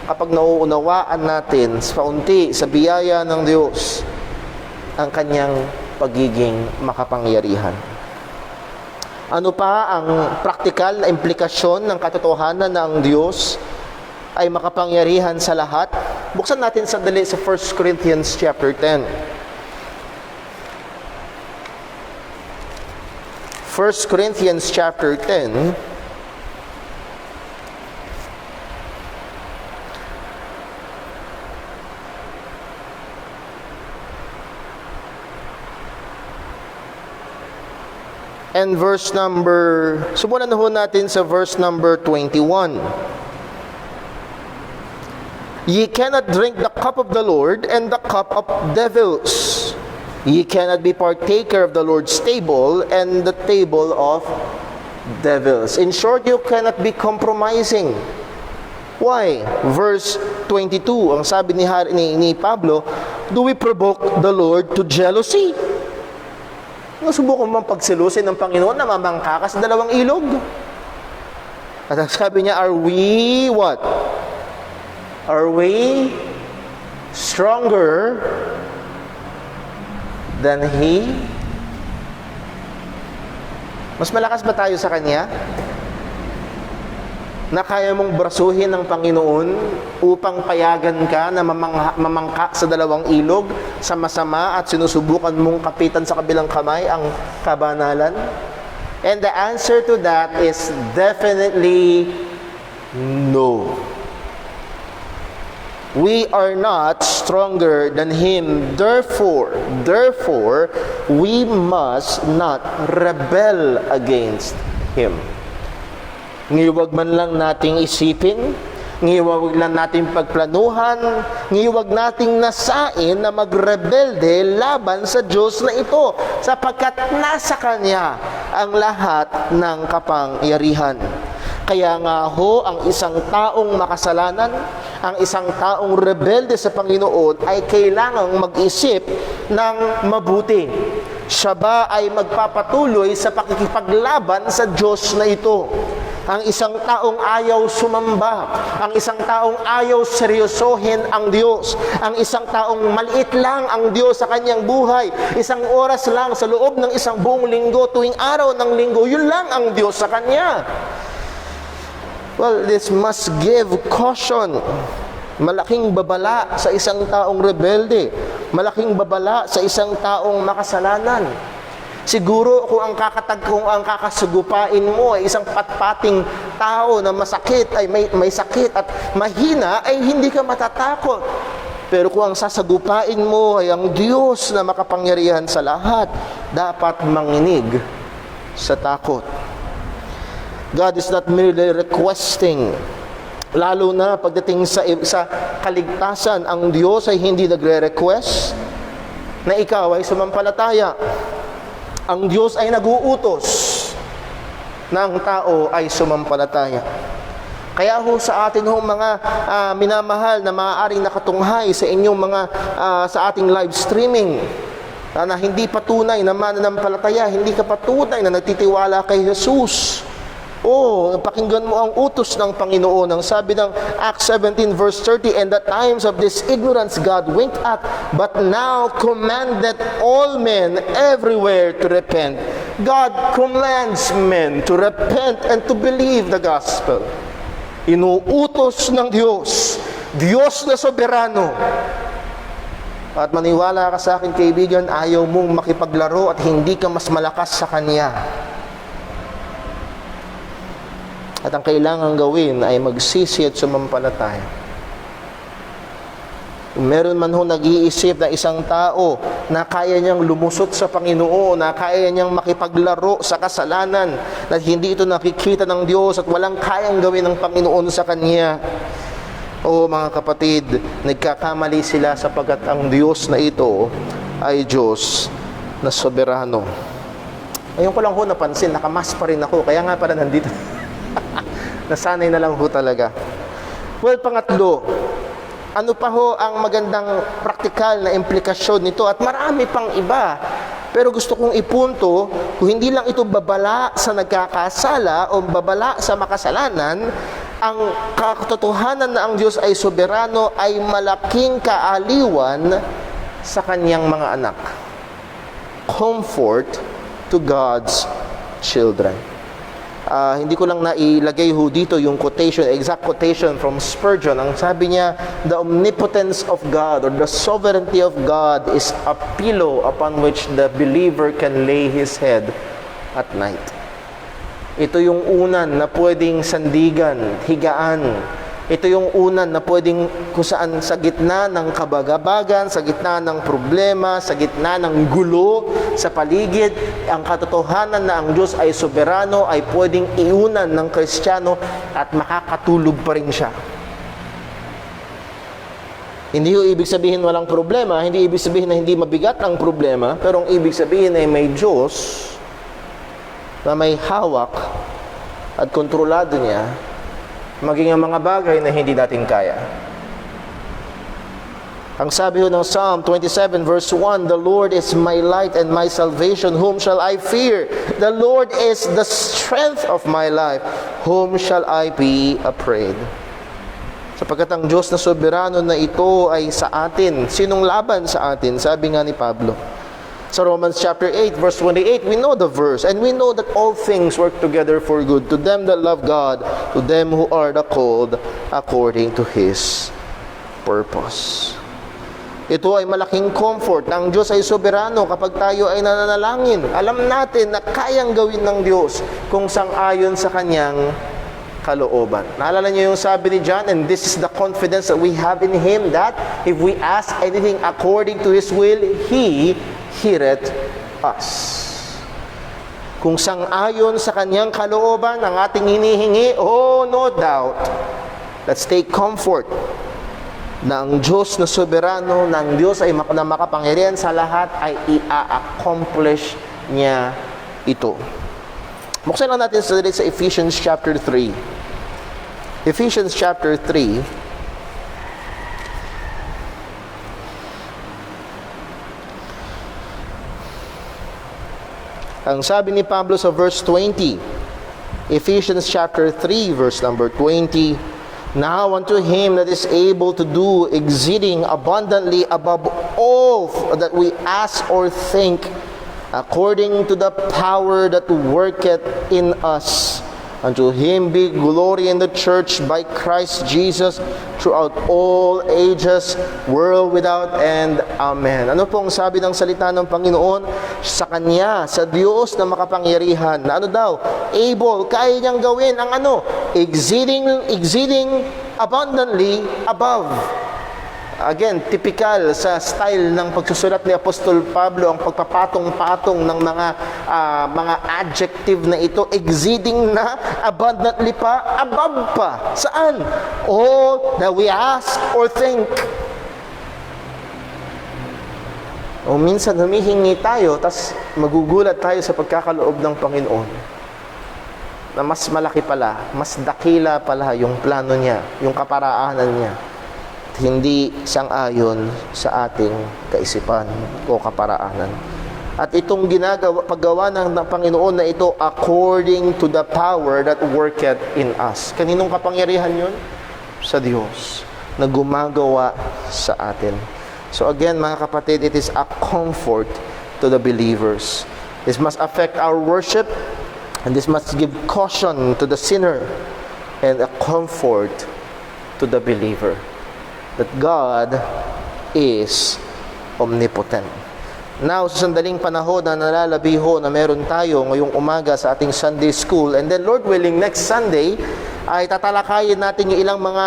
kapag nauunawaan natin sa kaunti sa biyaya ng Diyos ang Kanyang pagiging makapangyarihan. Ano pa ang praktikal na implikasyon ng katotohanan na ang Diyos ay makapangyarihan sa lahat? Buksan natin sandali sa 1 Corinthians chapter 10. 1 Corinthians chapter 10, and verse number, subukan na ho natin sa verse number 21. Ye cannot drink the cup of the Lord and the cup of devils. Ye cannot be partaker of the Lord's table and the table of devils. In short, you cannot be compromising. Why? Verse 22, ang sabi ni Pablo, do we provoke the Lord to jealousy? Nasubukan mo pagselusin ng Panginoon na mamangka ka sa dalawang ilog? At ang sabi niya, are we what? Are we stronger than He? Mas malakas ba tayo sa Kanya? Na kaya mong brasuhin ng Panginoon upang payagan ka na mamangka sa dalawang ilog, sama-sama at sinusubukan mong kapitan sa kabilang kamay ang kabanalan? And the answer to that is definitely no. We are not stronger than Him. Therefore, we must not rebel against Him. Ngiwag man lang nating isipin, ngiwag lang nating pagplanuhan, ngiwag nating nasain na magrebelde laban sa Diyos na ito, sapagkat nasa Kanya ang lahat ng kapangyarihan. Kaya nga ho, ang isang taong makasalanan, ang isang taong rebelde sa Panginoon ay kailangang mag-isip ng mabuti. Siya ba ay magpapatuloy sa pakikipaglaban sa Diyos na ito? Ang isang taong ayaw sumamba, ang isang taong ayaw seryosohin ang Diyos, ang isang taong maliit lang ang Diyos sa kanyang buhay, isang oras lang sa loob ng isang buong linggo, tuwing araw ng linggo, yun lang ang Diyos sa kanya. Well, this must give caution. Malaking babala sa isang taong rebelde. Malaking babala sa isang taong makasalanan. Siguro kung ang kakasugupain mo ay isang patpating tao na masakit, ay may sakit at mahina, ay hindi ka matatakot. Pero kung ang sasagupain mo ay ang Diyos na makapangyarihan sa lahat, dapat manginig sa takot. God is not merely requesting, lalo na pagdating sa kaligtasan, ang Diyos ay hindi nagre-request na ikaw ay sumampalataya. Ang Diyos ay nag-uutos na ang tao ay sumampalataya. Kaya ho sa atin ho mga minamahal na maaaring nakatunghay sa inyong mga sa ating live streaming, na hindi patunay na mananampalataya, hindi ka patunay na nagtitiwala kay Jesus. Pakinggan mo ang utos ng Panginoon. Ang sabi ng Acts 17 verse 30, "And the times of this ignorance God winked at, but now commandeth all men everywhere to repent." God commands men to repent and to believe the gospel. Inuutos ng Diyos, Diyos na soberano. At maniwala ka sa akin, kaibigan, ayaw mong makipaglaro at hindi ka mas malakas sa Kanya. At ang kailangan gawin ay magsisi at sumampalataya. Kung meron man ho nag-iisip na isang tao na kaya niyang lumusot sa Panginoon, na kaya niyang makipaglaro sa kasalanan, na hindi ito nakikita ng Diyos at walang kayang gawin ng Panginoon sa kanya, mga kapatid, nagkakamali sila sapagkat ang Diyos na ito ay Diyos na soberano. Ayun ko lang ho napansin, nakamas pa rin ako, kaya nga pala nandito. Nasanay na lang ho talaga. Well, pangatlo, ano pa ho ang magandang praktikal na implikasyon nito? At marami pang iba. Pero gusto kong ipunto, kung hindi lang ito babala sa nagkakasala o babala sa makasalanan, ang katotohanan na ang Diyos ay soberano ay malaking kaaliwan sa Kanyang mga anak. Comfort to God's children. Hindi ko lang nailagay ho dito yung quotation, exact quotation from Spurgeon. Ang sabi niya, "The omnipotence of God or the sovereignty of God is a pillow upon which the believer can lay his head at night." Ito yung unan na pwedeng sandigan, higaan. Ito yung unan na pwedeng kung saan sa gitna ng kabagabagan, sa gitna ng problema, sa gitna ng gulo sa paligid, ang katotohanan na ang Diyos ay soberano ay pwedeng iunan ng Kristiyano at makakatulog pa rin siya. Hindi yung ibig sabihin walang problema, hindi ibig sabihin na hindi mabigat ang problema, pero ang ibig sabihin ay may Diyos na may hawak at kontrolado niya maging ang mga bagay na hindi natin kaya. Ang sabi ho ng Psalm 27 verse 1, "The Lord is my light and my salvation, whom shall I fear? The Lord is the strength of my life, whom shall I be afraid?" Sapagkat ang Diyos na soberano na ito ay sa atin. Sinong laban sa atin? Sabi nga ni Pablo sa Romans chapter 8 verse 28, we know the verse, "And we know that all things work together for good to them that love God, to them who are the called according to His purpose." Ito ay malaking comfort. Ang Diyos ay soberano kapag tayo ay nananalangin. Alam natin na kayang gawin ng Diyos kung sang-ayon sa Kanyang kalooban. Naalala niyo yung sabi ni John, "And this is the confidence that we have in Him, that if we ask anything according to His will, He heareth us." Kung sang-ayon sa Kanyang kalooban ang ating hinihingi, no doubt, let's take comfort na ang Diyos na soberano, na ang Diyos ay na makapangyarihan sa lahat, ay i-accomplish niya ito. Buksan lang natin sa Ephesians chapter 3. Ephesians chapter 3. Ang sabi ni Pablo sa verse 20, Ephesians chapter 3 verse number 20, "Now unto Him that is able to do exceeding abundantly above all that we ask or think, according to the power that worketh in us, unto Him be glory in the church by Christ Jesus throughout all ages, world without end. Amen." Ano pong sabi ng salita ng Panginoon? Sa Kanya, sa Diyos na makapangyarihan, na ano daw? Able, kaya niyang gawin ang ano? Exceeding abundantly above. Again, typical sa style ng pagsusulat ni Apostol Pablo ang pagpapatong-patong ng mga mga adjective na ito, exceeding na, abundantly pa, above pa. Saan? All that we ask or think. O minsan humihingi tayo, tas magugulat tayo sa pagkakaloob ng Panginoon na mas malaki pala, mas dakila pala yung plano niya, yung kaparaanan niya. Hindi sang-ayon sa ating kaisipan o kaparaanan. At itong paggawa ng Panginoon na ito according to the power that worketh in us. Kaninong kapangyarihan yun? Sa Diyos na gumagawa sa atin. So again, mga kapatid, it is a comfort to the believers. This must affect our worship, and this must give caution to the sinner and a comfort to the believer that God is omnipotent. Now, sa sandaling panahon na nalalabiho na meron tayo ngayong umaga sa ating Sunday school, and then Lord willing, next Sunday, ay tatalakayin natin yung ilang mga,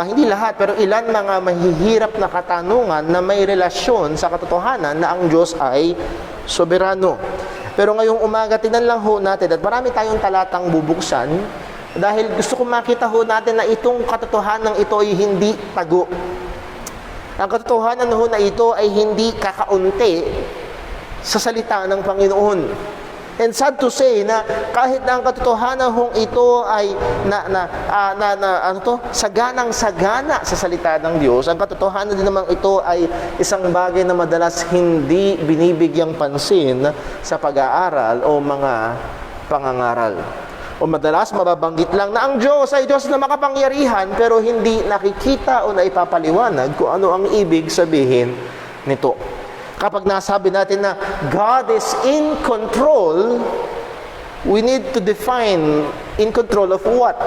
hindi lahat, pero ilan mga mahihirap na katanungan na may relasyon sa katotohanan na ang Diyos ay soberano. Pero ngayong umaga, tingnan lang ho natin at marami tayong talatang bubuksan dahil gusto ko makita ho natin na itong katotohanan ito ay hindi tago. Ang katotohanan ho na ito ay hindi kakaunti sa salita ng Panginoon. And sad to say na kahit na ang katotohanan hong ito ay saganang-sagana sa salita ng Diyos, ang katotohanan din naman ito ay isang bagay na madalas hindi binibigyang pansin sa pag-aaral o mga pangangaral. O madalas mababanggit lang na ang Diyos ay Diyos na makapangyarihan pero hindi nakikita o naipapaliwanag kung ano ang ibig sabihin nito. Kapag nasabi natin na God is in control, we need to define in control of what?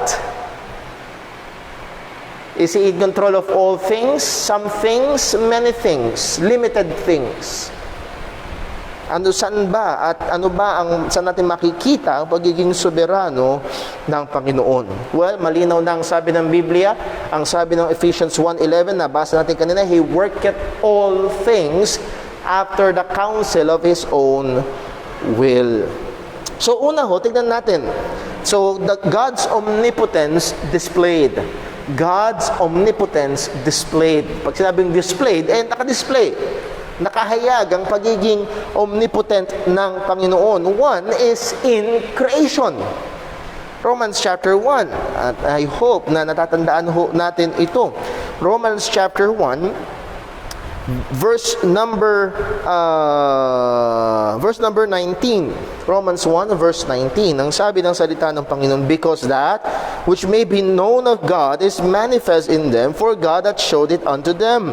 Is He in control of all things, some things, many things, limited things? Ano saan ba at ano ba ang saan natin makikita ang pagiging soberano ng Panginoon? Well, malinaw na ang sabi ng Biblia, ang sabi ng Ephesians 1:11 na basa natin kanina, He worketh all things after the counsel of His own will. So una ho, tignan natin. So God's omnipotence displayed. God's omnipotence displayed. Pag sinabing displayed, naka-display. Nakahayag ang pagiging omnipotent ng Panginoon. One is in creation. Romans chapter 1. At I hope na natatandaan ho natin ito. Romans chapter 1, verse number 19. Romans 1 verse 19. Ang sabi ng salita ng Panginoon, because that which may be known of God is manifest in them, for God hath showed it unto them.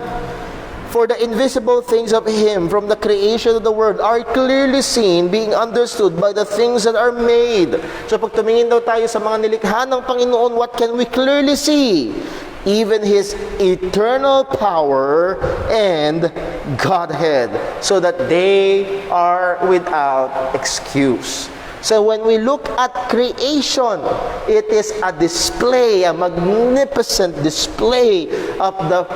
For the invisible things of Him from the creation of the world are clearly seen, being understood by the things that are made. So pag tumingin daw tayo sa mga nilikha ng Panginoon, what can we clearly see? Even His eternal power and Godhead, so that they are without excuse. So when we look at creation, it is a display, a magnificent display of the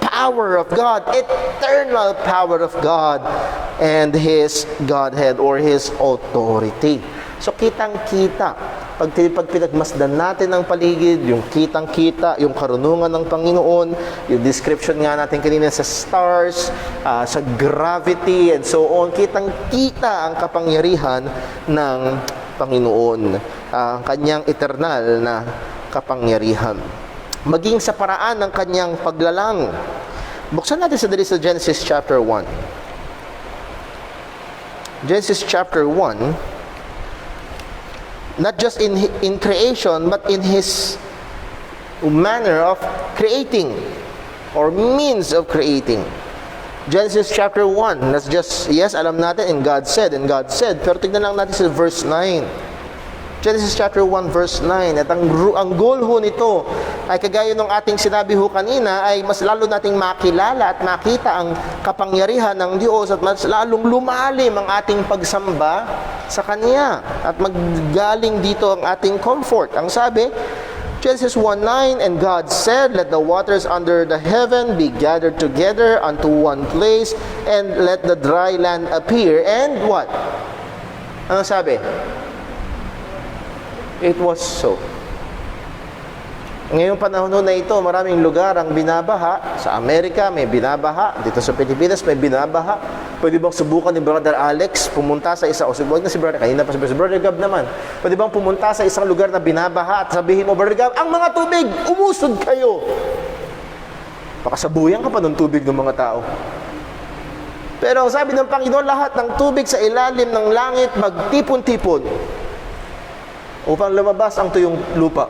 power of God, eternal power of God, and His Godhead or His authority. So kitang-kita, pag pinagmasdan natin ang paligid, yung kitang-kita, yung karunungan ng Panginoon, yung description nga natin kanina sa stars, sa gravity, and so on, kitang-kita ang kapangyarihan ng Panginoon, ang kanyang eternal na kapangyarihan. Maging sa paraan ng kanyang paglalang. Buksan natin sa Genesis chapter 1. Genesis chapter 1, not just in creation, but in His manner of creating or means of creating. Genesis chapter 1, that's just, yes, alam natin, and God said, pero tignan lang natin sa verse 9. Genesis chapter 1 verse 9. At ang goal ho nito ay kagaya ng ating sinabi ho kanina, ay mas lalo nating makilala at makita ang kapangyarihan ng Diyos at mas lalong lumalim ang ating pagsamba sa Kanya at maggaling dito ang ating comfort. Ang sabi, Genesis 1:9, and God said, let the waters under the heaven be gathered together unto one place, and let the dry land appear. And what? Ano sabi? It was so. Ngayong panahon na ito, maraming lugar ang binabaha. Sa Amerika, may binabaha. Dito sa Pilipinas, may binabaha. Pwede bang subukan ni Brother Alex pumunta sa isa, o subukan na si Brother, kanina pa si Brother Gab naman. Pwede bang pumunta sa isang lugar na binabaha at sabihin mo, Brother Gab, ang mga tubig, umusod kayo. Pakasabuyan ka pa ng tubig ng mga tao. Pero ang sabi ng Panginoon, lahat ng tubig sa ilalim ng langit magtipon-tipon upang lumabas ang tuyong lupa.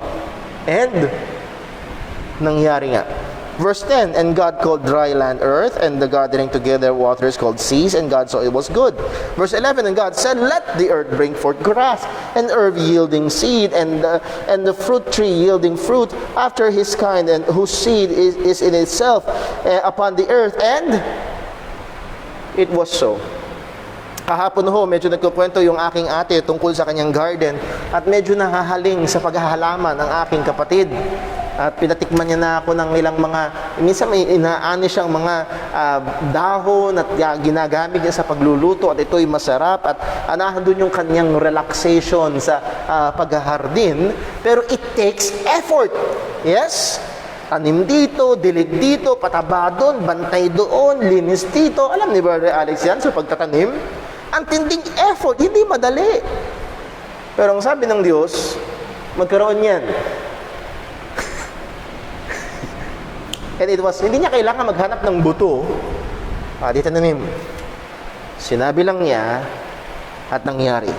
And nangyari nga. Verse 10, and God called dry land earth, and the gathering together waters called seas, and God saw it was good. Verse 11, and God said, let the earth bring forth grass, and herb yielding seed, and the fruit tree yielding fruit after his kind, and whose seed is in itself upon the earth. And it was so. Kahapon ho, medyo nagkukwento yung aking ate tungkol sa kanyang garden at medyo nahahaling sa paghahalaman ng aking kapatid. At pinatikman niya na ako ng ilang mga, minsan may inaani siyang mga dahon at ginagamit niya sa pagluluto at ito'y masarap at anahan doon yung kanyang relaxation sa paghahardin. Pero it takes effort. Yes? Tanim dito, dilig dito, pataba doon, bantay doon, linis dito. Alam ni Brother Alex yan sa pagtatanim? Ang tinding effort, hindi madali. Pero ang sabi ng Diyos, magkaroon yan. And it was, hindi niya kailangan maghanap ng buto. Dito na sinabi lang niya at nangyari.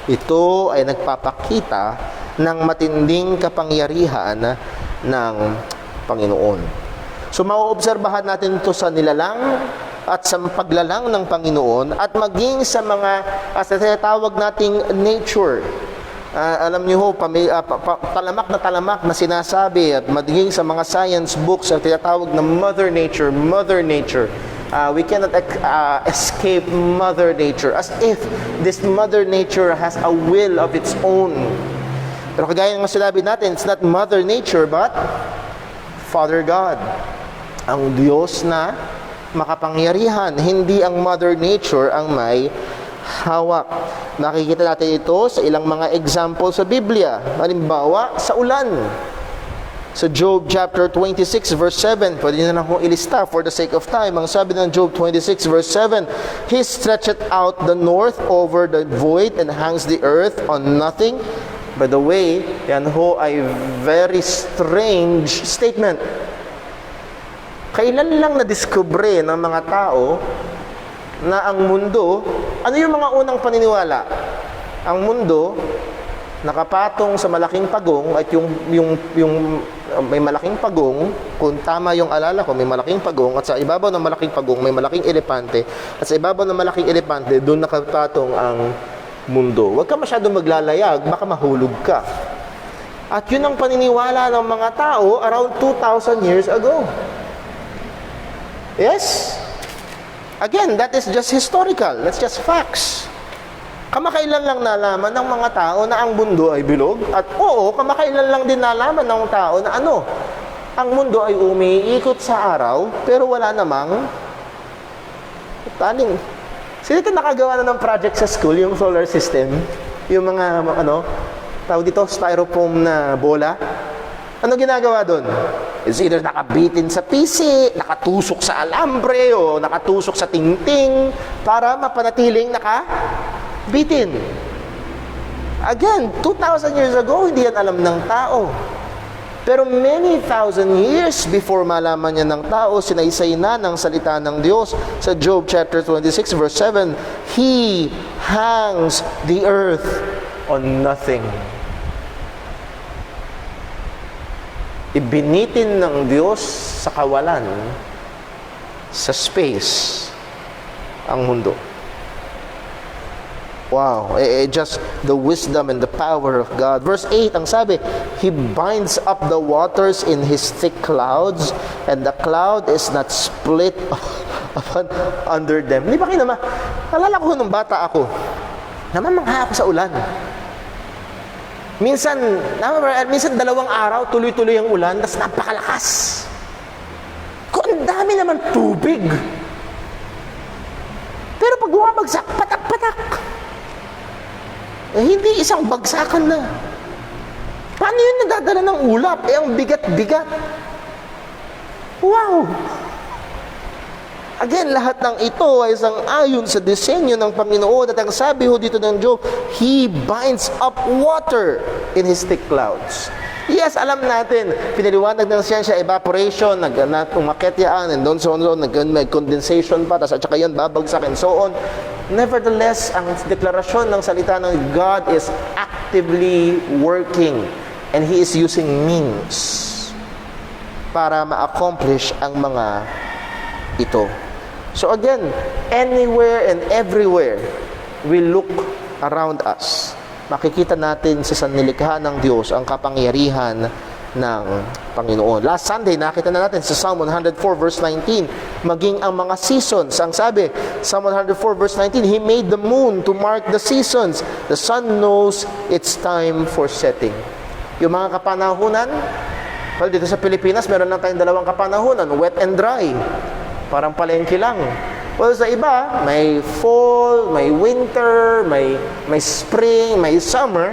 Ito ay nagpapakita ng matinding kapangyarihan ng Panginoon. So, mauobserbahan natin ito sa nilalang at sa paglalang ng Panginoon at maging sa mga sa tinatawag nating nature. Alam niyo ho, talamak na sinasabi at maging sa mga science books at tinatawag na Mother Nature. We cannot escape Mother Nature as if this Mother Nature has a will of its own. Pero kagaya ng sinabi natin, it's not Mother Nature but Father God. Ang Diyos na makapangyarihan, hindi ang Mother Nature ang may hawak. Nakikita natin ito sa ilang mga example sa Biblia. Halimbawa, sa ulan. Sa Job chapter 26 verse 7, pwede nyo na akong ilista for the sake of time. Ang sabi ng Job 26 verse 7, He stretcheth out the north over the void and hangs the earth on nothing. By the way, yan ho ay very strange statement. Kailan lang na-discover ng mga tao na ang mundo, ano yung mga unang paniniwala? Ang mundo nakapatong sa malaking pagong at yung may malaking pagong, kung tama yung alala ko, may malaking pagong at sa ibabaw ng malaking pagong may malaking elepante at sa ibabaw ng malaking elepante doon nakapatong ang mundo. Huwag ka masyadong maglalayag, baka mahulog ka. At yun ang paniniwala ng mga tao around 2,000 years ago. Yes? Again, that is just historical. That's just facts. Kamakailan lang nalaman ng mga tao na ang mundo ay bilog. At oo, kamakailan lang din nalaman ng tao na ang mundo ay umiikot sa araw, pero wala namang taling. Sino ito nakagawa na ng project sa school, yung solar system? Yung mga, tawag dito, styrofoam na bola? Ano ginagawa doon? It's either nakabitin sa PC, nakatusok sa alambre, o nakatusok sa tingting para mapanatiling nakabitin. Again, 2,000 years ago, hindi yan alam ng tao. Pero many thousand years before malaman niya ng tao, sinaysay na ng salita ng Diyos. Sa Job chapter 26 verse 7, He hangs the earth on nothing. Ibinitin ng Diyos sa kawalan, sa space, ang mundo. Wow, just the wisdom and the power of God. Verse 8, ang sabi, He binds up the waters in His thick clouds, and the cloud is not split under them. Hindi ba kayo naman? Nalala ko nung bata ako, namamangha ako sa ulan. Minsan 2 araw, tuloy-tuloy ang ulan, tapos napakalakas. Kung ang dami naman tubig. Pero pag bumabagsak, patak-patak. hindi isang bagsakan na. Paano yun nadadala ng ulap? Ang bigat-bigat. Wow! Again, lahat ng ito ay isang ayon sa disenyo ng Panginoon. At ang sabi ho dito ng Job, He binds up water in His thick clouds. Yes, alam natin, pinaliwanag ng siyensya, evaporation, umakyat yan, and so on, nag-condensation pa, at saka yan, babagsak, and so on. Nevertheless, ang deklarasyon ng salita ng God is actively working, and He is using means para ma-accomplish ang mga ito. So again, anywhere and everywhere we look around us, makikita natin sa sanlilikha ng Diyos ang kapangyarihan ng Panginoon. Last Sunday, nakita na natin sa Psalm 104 verse 19, maging ang mga seasons. Ang sabi, Psalm 104 verse 19, He made the moon to mark the seasons. The sun knows its time for setting. Yung mga kapanahunan, well, dito sa Pilipinas, meron lang tayong dalawang kapanahunan, wet and dry. Parang palengke lang. Well, sa iba, may fall, may winter, may spring, may summer.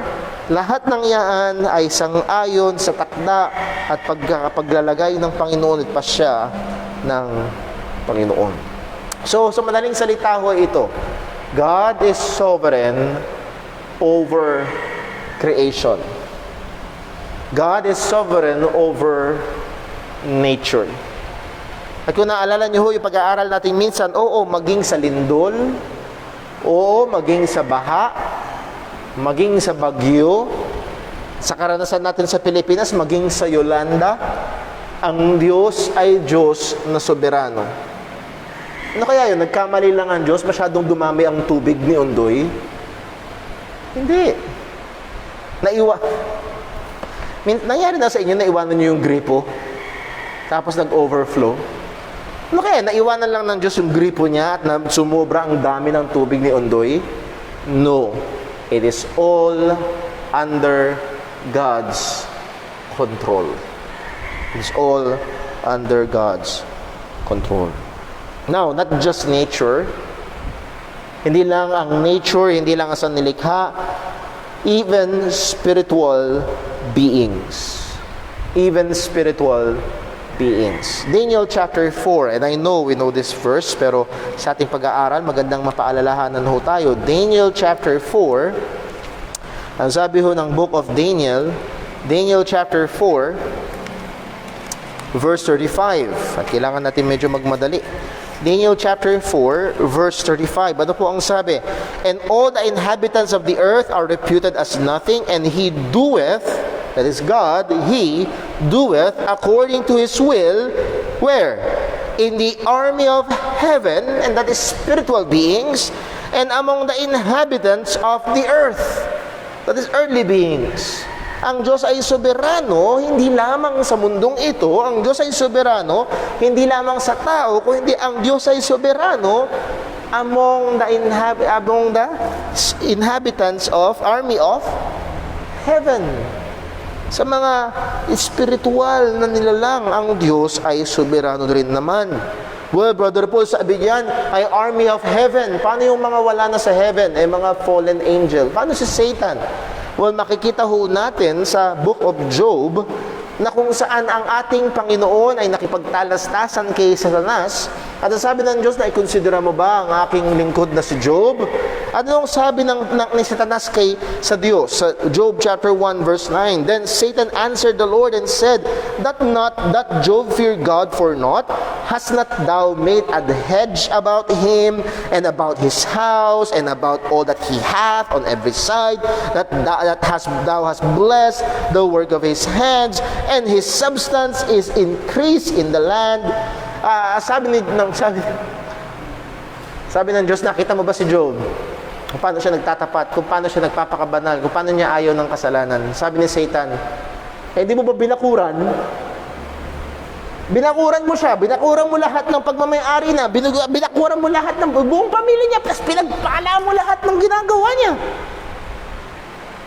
Lahat ng yaan ay sang-ayon sa takda at paglalagay ng Panginoon at pasya ng Panginoon. So, sa madaling salita ho ito, God is sovereign over creation. God is sovereign over nature. At kung naalala niyo ho yung pag-aaral natin minsan, oo, maging sa lindol, oo, maging sa baha, maging sa bagyo, sa karanasan natin sa Pilipinas, maging sa Yolanda, ang Diyos ay Diyos na soberano. Ano kaya yun? Nagkamali lang ang Diyos? Masyadong dumami ang tubig ni Ondoy? Hindi. Nangyari na sa inyo, naiwanan niyo yung gripo, tapos nag-overflow. Ano kaya? Naiwanan lang ng Diyos yung gripo niya at sumobra ang dami ng tubig ni Ondoy? No. It is all under God's control. It is all under God's control. Now, not just nature. Hindi lang ang nature, hindi lang ang sanlilikha. Even spiritual beings. Even spiritual beings. Daniel chapter 4, and I know we know this verse, pero sa ating pag-aaral, magandang mapaalalahanan ho tayo. Daniel chapter 4, ang sabi ho ng book of Daniel, Daniel chapter 4, verse 35. At kailangan natin medyo magmadali. Daniel chapter 4, verse 35. Ano po ang sabi? And all the inhabitants of the earth are reputed as nothing, and He doeth, that is God, He doeth according to His will, where? In the army of heaven, and that is spiritual beings, and among the inhabitants of the earth, that is earthly beings. Ang Diyos ay soberano, hindi lamang sa mundong ito. Ang Diyos ay soberano, hindi lamang sa tao, kundi ang Diyos ay soberano among the inhabitants of army of heaven. Sa mga spiritual na nilalang, ang Diyos ay soberano rin naman. Well, Brother Paul, sabi diyan ay army of heaven. Paano yung mga wala na sa heaven? Mga fallen angel. Paano si Satan? Well, makikita ho natin sa book of Job na kung saan ang ating Panginoon ay nakipagtalastasan kay Satanas. At ang sabi ng Diyos na, ikonsidera mo ba ang aking lingkod na si Job? Ano ang sabi ni Satanas sa Diyos? Sa Job chapter 1 verse 9. Then Satan answered the Lord and said, That Job fear God for naught? Hast not thou made a hedge about him, and about his house, and about all that he hath on every side? Thou hast blessed the work of his hands, and his substance is increased in the land. Sabi ng Diyos, nakita mo ba si Job? Kung paano siya nagtatapat, kung paano siya nagpapakabanal, kung paano niya ayaw ng kasalanan. Sabi ni Satan, di mo ba binakuran? Binakuran mo siya, binakuran mo lahat ng pagmamayari na, binakuran mo lahat ng buong pamilya niya, plus pinagpala mo lahat ng ginagawa niya.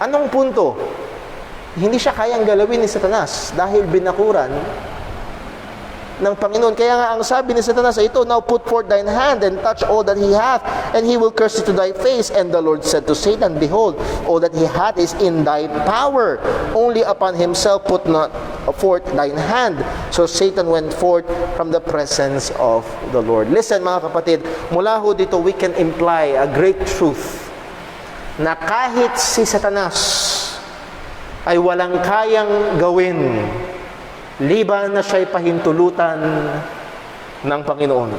Anong punto? Hindi siya kayang galawin ni Satanas dahil binakuran ng Panginoon. Kaya nga ang sabi ni Satanas ay ito, "Now put forth thine hand and touch all that he hath, and he will curse it to thy face. And the Lord said to Satan, Behold, all that he hath is in thy power. Only upon himself put not forth thine hand." So Satan went forth from the presence of the Lord. Listen mga kapatid, mula ho dito we can imply a great truth na kahit si Satanas ay walang kayang gawin liban na siya'y pahintulutan ng Panginoon.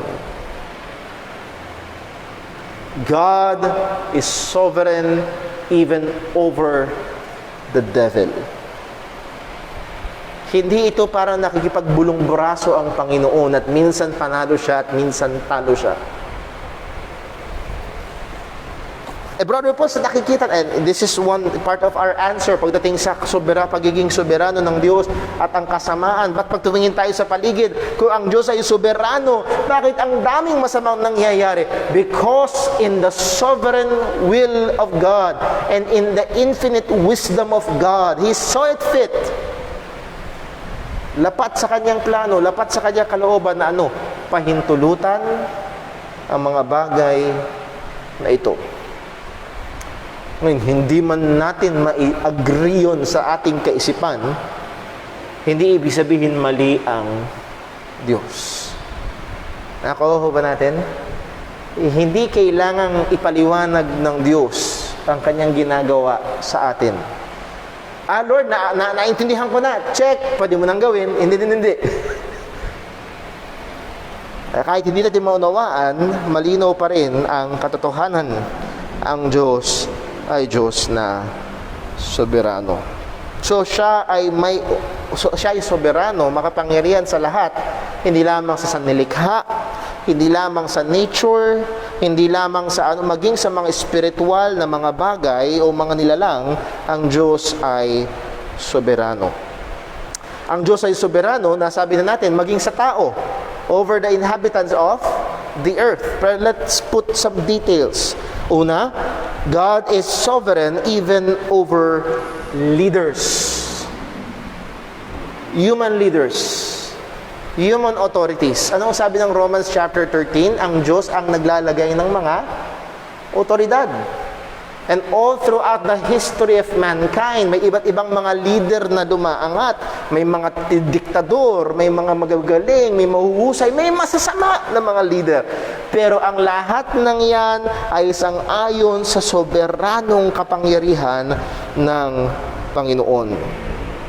God is sovereign even over the devil. Hindi ito para nakikipagbulong braso ang Panginoon at minsan panalo siya at minsan talo siya. Brother po, sa nakikita, and this is one part of our answer pagdating sa pagiging soberano ng Diyos at ang kasamaan. Ba't pag tumingin tayo sa paligid, kung ang Diyos ay soberano, bakit ang daming masamang nangyayari? Because in the sovereign will of God and in the infinite wisdom of God, He saw it fit. Lapat sa kanyang plano, lapat sa kanyang kalooban na pahintulutan ang mga bagay na ito. Ngayon, hindi man natin ma-agree yun sa ating kaisipan, hindi ibig sabihin mali ang Diyos. Nakuha ba natin? Hindi kailangang ipaliwanag ng Diyos ang kanyang ginagawa sa atin. Lord, naintindihan ko na. Check, pwede mo nang gawin. Hindi. Kahit hindi natin maunawaan, malinaw pa rin ang katotohanan. Ang Diyos ay Diyos na soberano. So siya ay soberano, makapangyarihan sa lahat, hindi lamang sa sanlilikha, hindi lamang sa nature, hindi lamang sa maging sa mga spiritual na mga bagay o mga nilalang, ang Diyos ay soberano. Ang Diyos ay soberano, nasabi na natin, maging sa tao, over the inhabitants of the earth. But let's put some details. Una, God is sovereign even over leaders. Human leaders. Human authorities. Anong sabi ng Romans chapter 13? Ang Diyos ang naglalagay ng mga otoridad. And all throughout the history of mankind, may iba't ibang mga leader na dumaangat. May mga diktador, may mga magagaling, may mahuhusay, may masasama na mga leader. Pero ang lahat ng yan ay sang-ayon sa soberanong kapangyarihan ng Panginoon.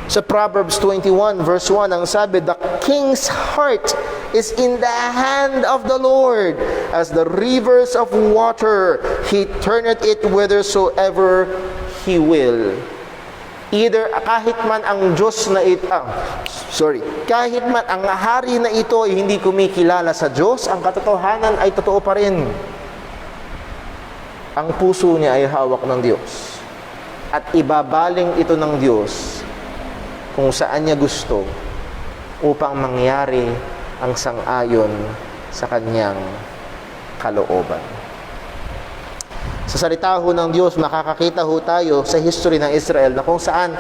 Sa Proverbs 21 verse 1, ang sabi, "The king's heart is in the hand of the Lord, as the rivers of water. He turneth it whithersoever He will." Either kahit man ang Diyos na kahit man ang hari na ito ay hindi kumikilala sa Diyos, ang katotohanan ay totoo pa rin. Ang puso niya ay hawak ng Diyos. At ibabaling ito ng Diyos kung saan niya gusto upang mangyari ang sang-ayon sa kanyang kalooban. Sa salita ho ng Diyos, makakakita ho tayo sa history ng Israel na kung saan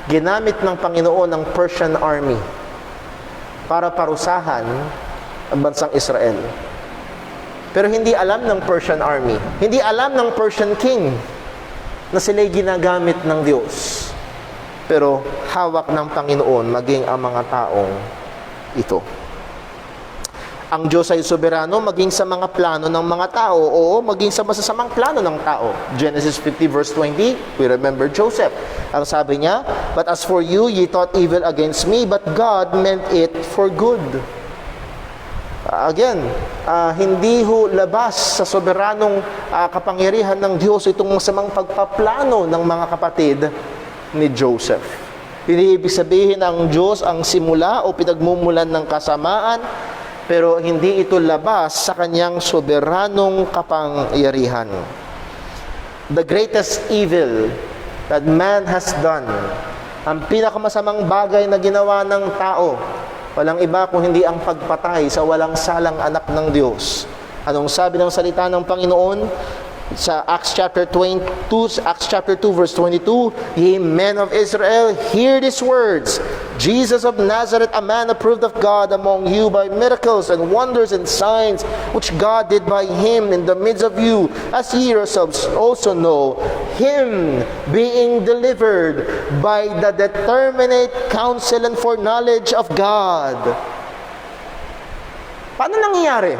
ginamit ng Panginoon ang Persian army para parusahan ang bansang Israel. Pero hindi alam ng Persian army, hindi alam ng Persian king na sila'y ginagamit ng Diyos. Pero hawak ng Panginoon maging ang mga taong ito. Ang Diyos ay soberano maging sa mga plano ng mga tao o maging sa masasamang plano ng tao. Genesis 50 verse 20, we remember Joseph. Ang sabi niya, "But as for you, ye thought evil against me, but God meant it for good." Hindi ho labas sa soberanong kapangyarihan ng Diyos itong masamang pagpaplano ng mga kapatid ni Joseph. Hindi ibig sabihin ang Diyos ang simula o pinagmumulan ng kasamaan, pero hindi ito labas sa kanyang soberanong kapangyarihan. The greatest evil that man has done, ang pinakamasamang bagay na ginawa ng tao, walang iba kung hindi ang pagpatay sa walang salang anak ng Diyos. Anong sabi ng salita ng Panginoon? sa Acts chapter 22, Acts chapter 2 verse 22, "Ye men of Israel, hear these words. Jesus of Nazareth, a man approved of God among you by miracles and wonders and signs, which God did by him in the midst of you, as ye yourselves also know, him being delivered by the determinate counsel and foreknowledge of God." Paano nangyayari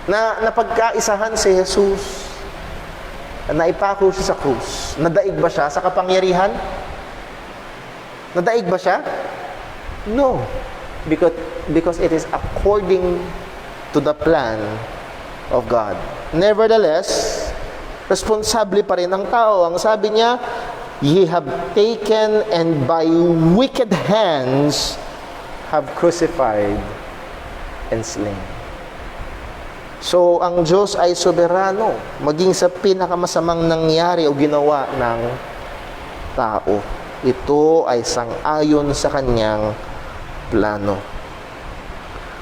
na napagkaisahan si Jesus, na naipako siya sa krus? Nadaig ba siya sa kapangyarihan? Nadaig ba siya? No. Because it is according to the plan of God. Nevertheless, responsable pa rin ang tao. Ang sabi niya, "Ye have taken and by wicked hands have crucified and slain." So, ang Diyos ay soberano, maging sa pinakamasamang nangyari o ginawa ng tao. Ito ay sang-ayon sa kanyang plano.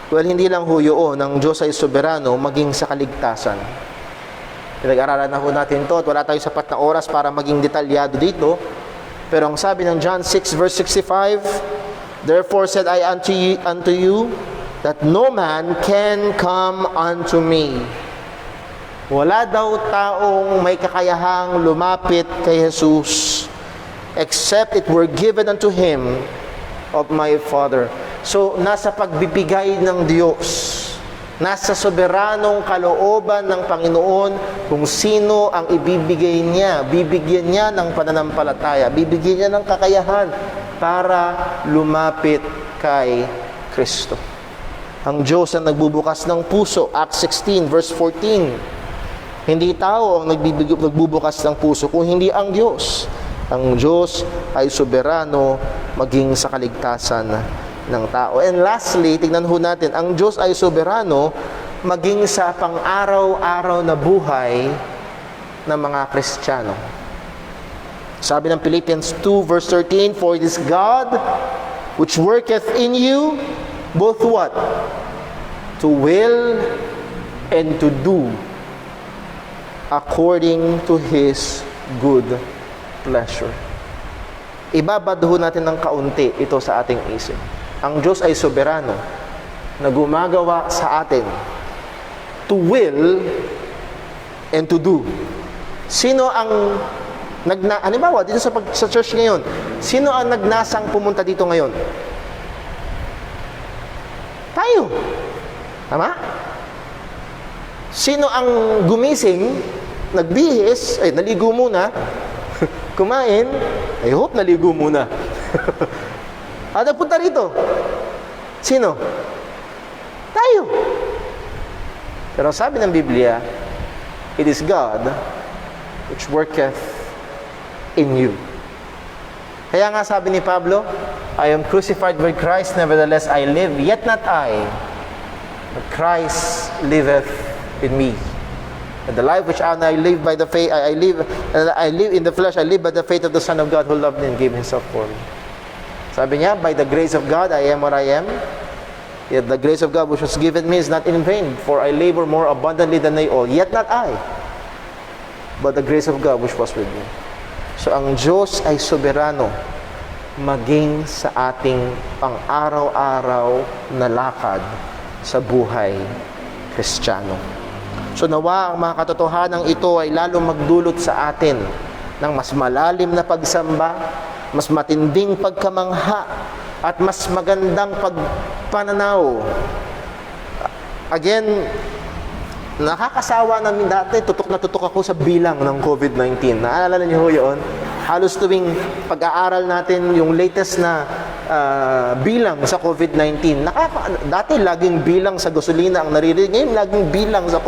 Well, hindi lang ho yun, ang Diyos ay soberano maging sa kaligtasan. Pinag-aralan na ho natin to at wala tayong sapat na oras para maging detalyado dito. Pero ang sabi ng John 6 verse 65, "Therefore said I unto you, that no man can come unto me." Wala daw taong may kakayahang lumapit kay Jesus except it were given unto him of my Father. So, nasa pagbibigay ng Diyos, nasa soberanong kalooban ng Panginoon kung sino ang ibibigay niya. Bibigyan niya ng pananampalataya, bibigyan niya ng kakayahan para lumapit kay Kristo. Ang Diyos ang nagbubukas ng puso. Acts 16 verse 14. Hindi tao ang nagbubukas ng puso, kung hindi ang Diyos. Ang Diyos ay soberano maging sa kaligtasan ng tao. And lastly, tingnan ho natin, ang Diyos ay soberano maging sa pang-araw-araw na buhay ng mga Kristiyano. Sabi ng Philippians 2 verse 13, "For it is God which worketh in you both" what? "To will and to do according to His good pleasure." Ibabad ho natin ng kaunti ito sa ating isip. Ang Diyos ay soberano na gumagawa sa atin to will and to do. Sino ang halimbawa dito sa church ngayon, sino ang nagnasang pumunta dito ngayon? Tayo. Tama? Sino ang gumising, nagbihis, naligo muna, kumain, I hope naligo muna. At nagpunta rito. Sino? Tayo. Pero sabi ng Biblia, it is God which worketh in you. Kaya nga sabi ni Pablo, "I am crucified with Christ, nevertheless I live, yet not I, but Christ liveth in me. And the life which I live by the faith, I live in the flesh, I live by the faith of the Son of God who loved me and gave Himself for me." Sabi niya, by the grace of God, I am what I am. Yet the grace of God which was given me is not in vain, for I labor more abundantly than they all. Yet not I, but the grace of God which was with me. So ang Diyos ay soberano maging sa ating pang-araw-araw na lakad sa buhay Kristiyano. So nawa ang mga katotohanan ito ay lalo magdulot sa atin ng mas malalim na pagsamba, mas matinding pagkamangha, at mas magandang pagpananaw. Again, nakakasawa namin dati, tutok na tutok ako sa bilang ng COVID-19. Naalala niyo ho yun? Halos tuwing pag-aaral natin yung latest na bilang sa COVID-19. Dati laging bilang sa gasolina ang naririnig. Ngayon laging bilang sa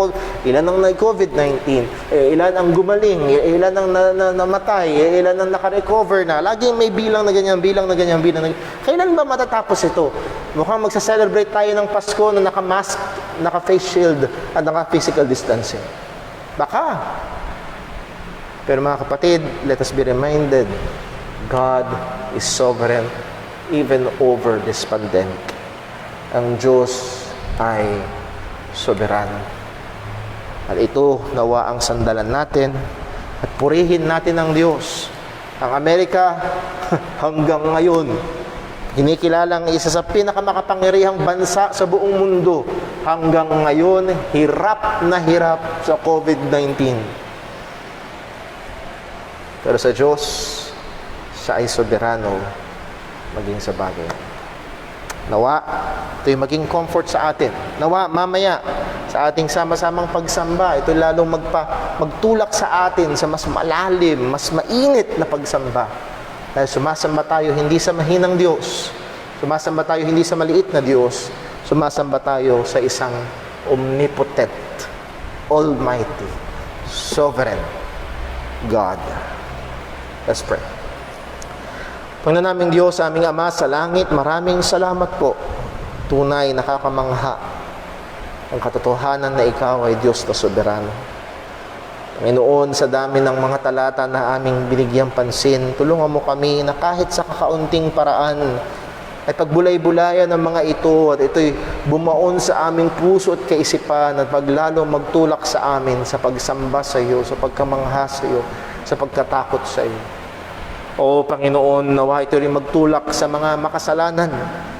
ilan ang COVID-19, ilan ang gumaling, ilan ang namatay, ilan ang naka-recover na. Laging may bilang na ganyan, bilang na ganyan, bilang na ganyan. Kailan ba matatapos ito? Mukhang magsa-celebrate tayo ng Pasko na naka-mask, naka-face shield, at naka-physical distancing. Baka. Pero mga kapatid, let us be reminded, God is sovereign even over this pandemic. Ang Diyos ay soberano. At ito nawa ang sandalan natin at purihin natin ang Diyos. Ang Amerika hanggang ngayon, kinikilalang isa sa pinakamakapangyarihang bansa sa buong mundo. Hanggang ngayon, hirap na hirap sa COVID-19. Pero sa Diyos, siya ay soberano maging sa bagay. Nawa, ito'y maging comfort sa atin. Nawa, mamaya, sa ating sama-samang pagsamba, ito'y lalong magtulak sa atin sa mas malalim, mas mainit na pagsamba. Dahil sumasamba tayo hindi sa mahinang Diyos. Sumasamba tayo hindi sa maliit na Diyos. Sumasamba tayo sa isang omnipotent, almighty, sovereign God. Let's pray. Panginoon naming Diyos, aming Ama sa langit, maraming salamat po. Tunay, nakakamangha ang katotohanan na Ikaw ay Diyos na soberano. Panginoon, sa dami ng mga talata na aming binigyang pansin, tulungan mo kami na kahit sa kakaunting paraan ay pagbulay-bulayan ng mga ito at ito'y bumaon sa aming puso at kaisipan at paglalong magtulak sa amin sa pagsamba sa iyo, sa pagkamangha sa iyo, sa pagkatakot sa iyo. O Panginoon, nawa ito rin magtulak sa mga makasalanan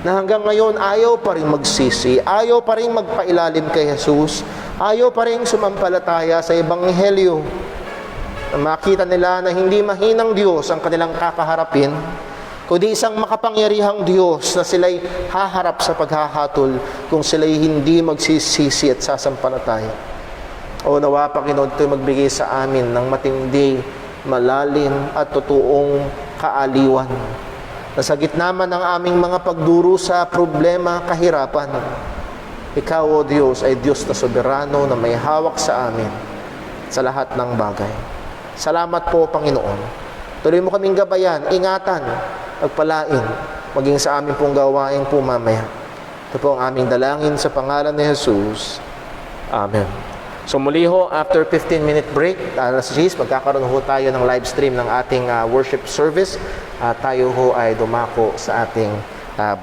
na hanggang ngayon ayaw pa rin magsisi, ayaw pa rin magpailalim kay Jesus, ayaw pa rin sumampalataya sa Ebanghelyo. Na makita nila na hindi mahinang Diyos ang kanilang kakaharapin, kundi isang makapangyarihang Diyos na sila'y haharap sa paghahatol kung sila'y hindi magsisisi at sasampalataya. O nawa, Panginoon, ito'y magbigay sa amin ng matindi, malalim at totoong kaaliwan. Na sa gitna man ng aming mga pagduro sa problema, kahirapan, Ikaw, O Diyos, ay Diyos na soberano na may hawak sa amin sa lahat ng bagay. Salamat po, Panginoon. Tuloy mo kaming gabayan, ingatan, pagpalain, maging sa aming pong gawain po mamaya. Ito po ang aming dalangin sa pangalan ni Jesus. Amen. So muli ho, after 15-minute break, alas 10, magkakaroon ho tayo ng live stream ng ating worship service. Tayo ho ay dumako sa ating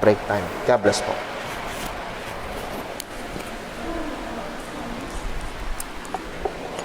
break time. God bless po.